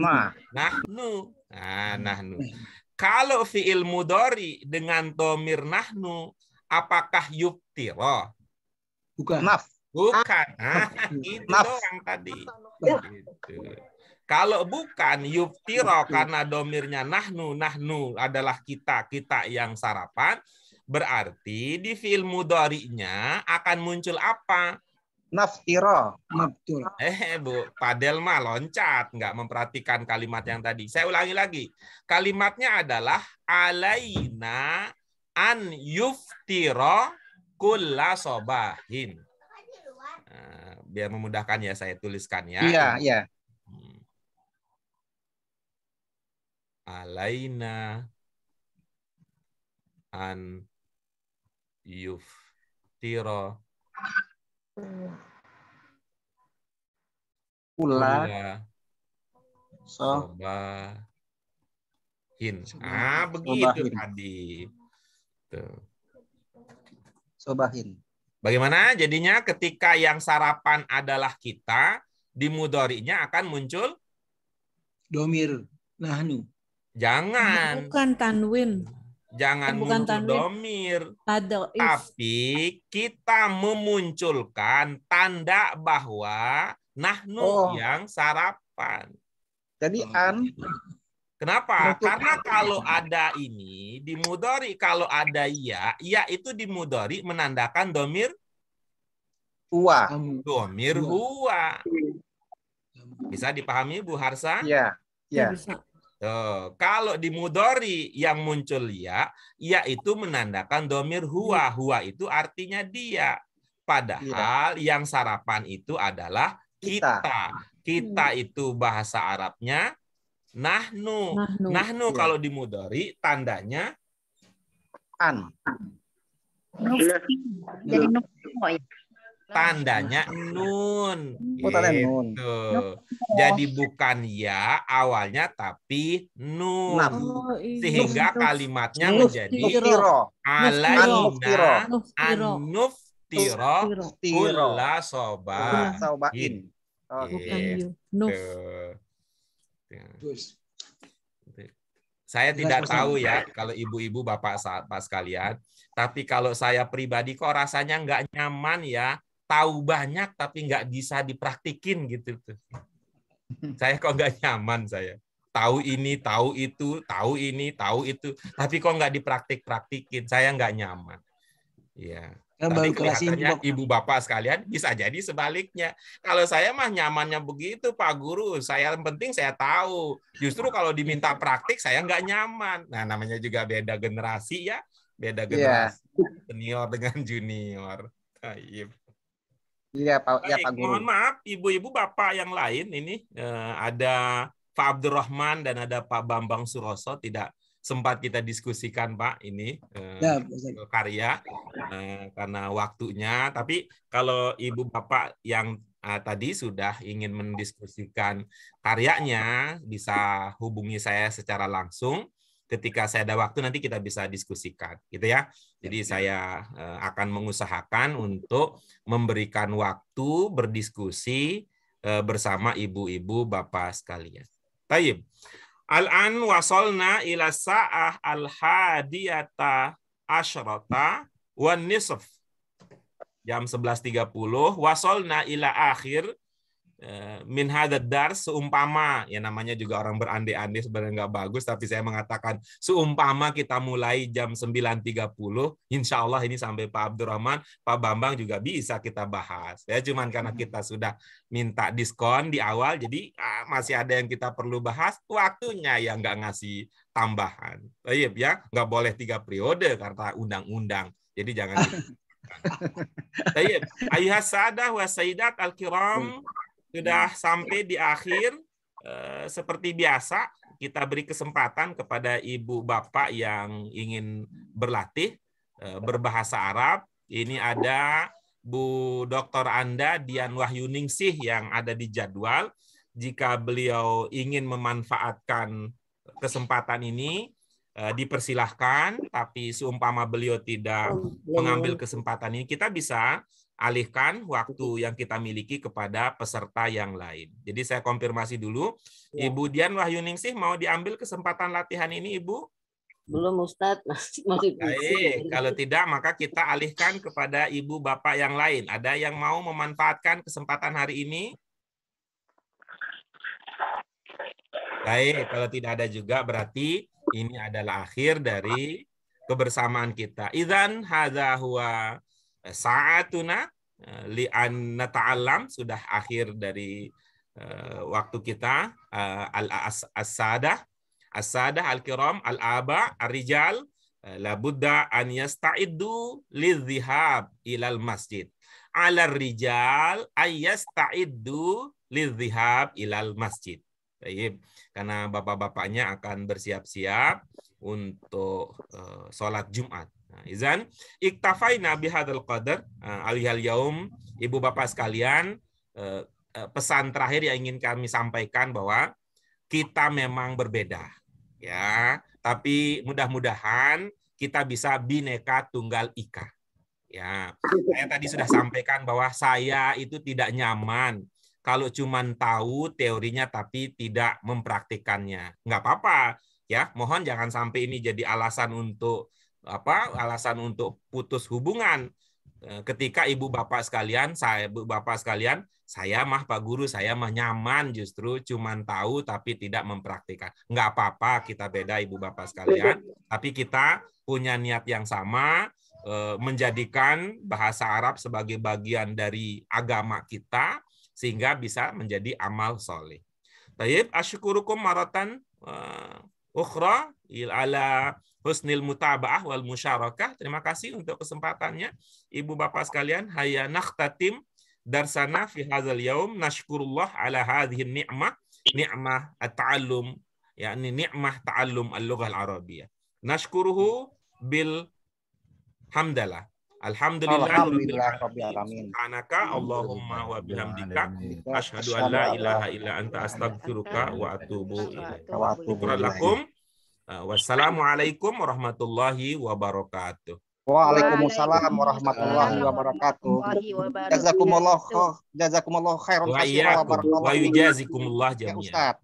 Nah, nahnu. Kalau fi'il mudhari dengan dhamir nahnu, apakah yuftiro? Bukan. Bukan. Itu doang tadi. Gitu. Kalau bukan yuftiro karena domirnya nahnu adalah kita yang sarapan, berarti di fi'il mudhari'nya akan muncul apa? Naftiro. Bu, Padel mah loncat, nggak memperhatikan kalimat yang tadi. Saya ulangi lagi. Kalimatnya adalah alaina an yuftiro kulla sobahin. Biar memudahkan ya saya tuliskan ya. Iya. Alaina an yuftiro kulla sobahin. Begitu tadi. Tuh. Sobahin. Bagaimana jadinya ketika yang sarapan adalah kita, di mudhari'nya akan muncul domir nahnu. Jangan. Bukan tanwin. Jangan muncul domir. Tapi kita memunculkan tanda bahwa nahnu yang sarapan. Jadi an. Kenapa? Karena kalau ada ini di mudhari, kalau ada ya itu di mudhari menandakan domir huwa. Domir huwa. Bisa dipahami Bu Harsa? Iya. Bisa. Kalau di mudhari yang muncul ya itu menandakan domir huwa. Huwa itu artinya dia. Padahal yang sarapan itu adalah kita. Kita itu bahasa Arabnya nahnu. Nahnu kalau di mudhari tandanya an. Jadi nun. Tandanya nun. Nun. Jadi bukan ya awalnya tapi nun. Sehingga kalimatnya menjadi alaina an-nuftiro kulla sobahin. Bukan you. Nuf. saya tidak tahu ya kalau ibu-ibu bapak sekalian, tapi kalau saya pribadi kok rasanya nggak nyaman ya, tahu banyak tapi nggak bisa dipraktikin gitu tuh. Saya kok nggak nyaman saya. Tahu ini, tahu itu, tahu ini, tahu itu, tapi kok nggak dipraktik-praktikin, saya nggak nyaman. Ya. Tapi kelihatannya ibu bapak sekalian bisa jadi sebaliknya. Kalau saya mah nyamannya begitu Pak Guru. Saya yang penting saya tahu. Justru kalau diminta praktik saya nggak nyaman. Nah namanya juga beda generasi ya. Beda generasi. Senior dengan junior. Iya Pak, ya, Pak Guru. Mohon maaf ibu-ibu bapak yang lain ini ada Pak Abdurrahman dan ada Pak Bambang Suroso tidak sempat kita diskusikan Pak ini karya karena waktunya. Tapi kalau ibu bapak yang tadi sudah ingin mendiskusikan karyanya bisa hubungi saya secara langsung. Ketika saya ada waktu nanti kita bisa diskusikan, gitu ya. Jadi saya akan mengusahakan untuk memberikan waktu berdiskusi bersama ibu-ibu bapak sekalian. Taib. Al-an wasolna ila sa'ah al-hadiyata asyrata wan nisf. Jam 11.30 wasolna ila akhir min hadad dars, seumpama, ya namanya juga orang berandai-andai sebenarnya nggak bagus, tapi saya mengatakan seumpama kita mulai jam 9.30, insya Allah ini sampai Pak Abdurrahman, Pak Bambang juga bisa kita bahas. Ya, cuman karena kita sudah minta diskon di awal, jadi masih ada yang kita perlu bahas, waktunya yang nggak ngasih tambahan. Baik ya, nggak boleh 3 periode karena undang-undang. Jadi jangan. Baik, ayuhas sadah wa sayyidat al-kiram. Sudah sampai di akhir, seperti biasa kita beri kesempatan kepada ibu bapak yang ingin berlatih berbahasa Arab. Ini ada Bu Dr. Anda Dian Wahyuningsih yang ada di jadwal. Jika beliau ingin memanfaatkan kesempatan ini, dipersilahkan, tapi seumpama beliau tidak mengambil kesempatan ini, kita bisa alihkan waktu yang kita miliki kepada peserta yang lain. Jadi saya konfirmasi dulu, Ibu Dian Wahyuningsih mau diambil kesempatan latihan ini, Ibu? Belum Ustadz, masih Baik, kalau tidak maka kita alihkan kepada ibu bapak yang lain. Ada yang mau memanfaatkan kesempatan hari ini? Baik, kalau tidak ada juga berarti ini adalah akhir dari kebersamaan kita. Idzan hadza huwa saatuna li'an nata'allam, sudah akhir dari waktu kita. As-sadah al-kiram al-aba ar-rijal labudda an yasta'iddu lidhihab ilal masjid. 'Ala ar-rijal ay yasta'iddu lidhihab ilal masjid. Baik, karena bapak-bapaknya akan bersiap-siap untuk sholat Jumat. Izan iktafaina bihadzal qadar alihal yaum. Ibu bapak sekalian, pesan terakhir yang ingin kami sampaikan bahwa kita memang berbeda ya, tapi mudah-mudahan kita bisa bineka tunggal ika ya. Saya tadi sudah sampaikan bahwa saya itu tidak nyaman kalau cuman tahu teorinya tapi tidak mempraktikannya. Nggak apa-apa ya, mohon jangan sampai ini jadi alasan untuk alasan untuk putus hubungan. Ketika ibu bapak sekalian, saya mah Pak Guru, saya mah nyaman justru cuman tahu tapi tidak mempraktikkan. Nggak apa-apa, kita beda ibu bapak sekalian, tapi kita punya niat yang sama, menjadikan bahasa Arab sebagai bagian dari agama kita sehingga bisa menjadi amal soleh. Tayyib, asyukurukum maratan ukhra ala husnil mutaba'ah wal musyarakah. Terima kasih untuk kesempatannya. Ibu bapak sekalian, hayya nakhtatim darsana fi hadzal yaum. Nashkurullah ala hadhihi ni'mah, ni'mah at-ta'allum, yakni ni'mah ta'allum al-lughah al-arabiyyah. Nashkuruhu bil hamdalah. Alhamdulillah rabbil alamin. Subhanaka Allahumma wa bihamdika asyhadu an la ilaha illa anta astaghfiruka wa atubu ilaik. Syukralakum. Wassalamualaikum warahmatullahi wabarakatuh. Waalaikumsalam warahmatullahi wabarakatuh. Jazakumullah khairan katsiran wa barakallahu. Wa yujazikumullah jami'an.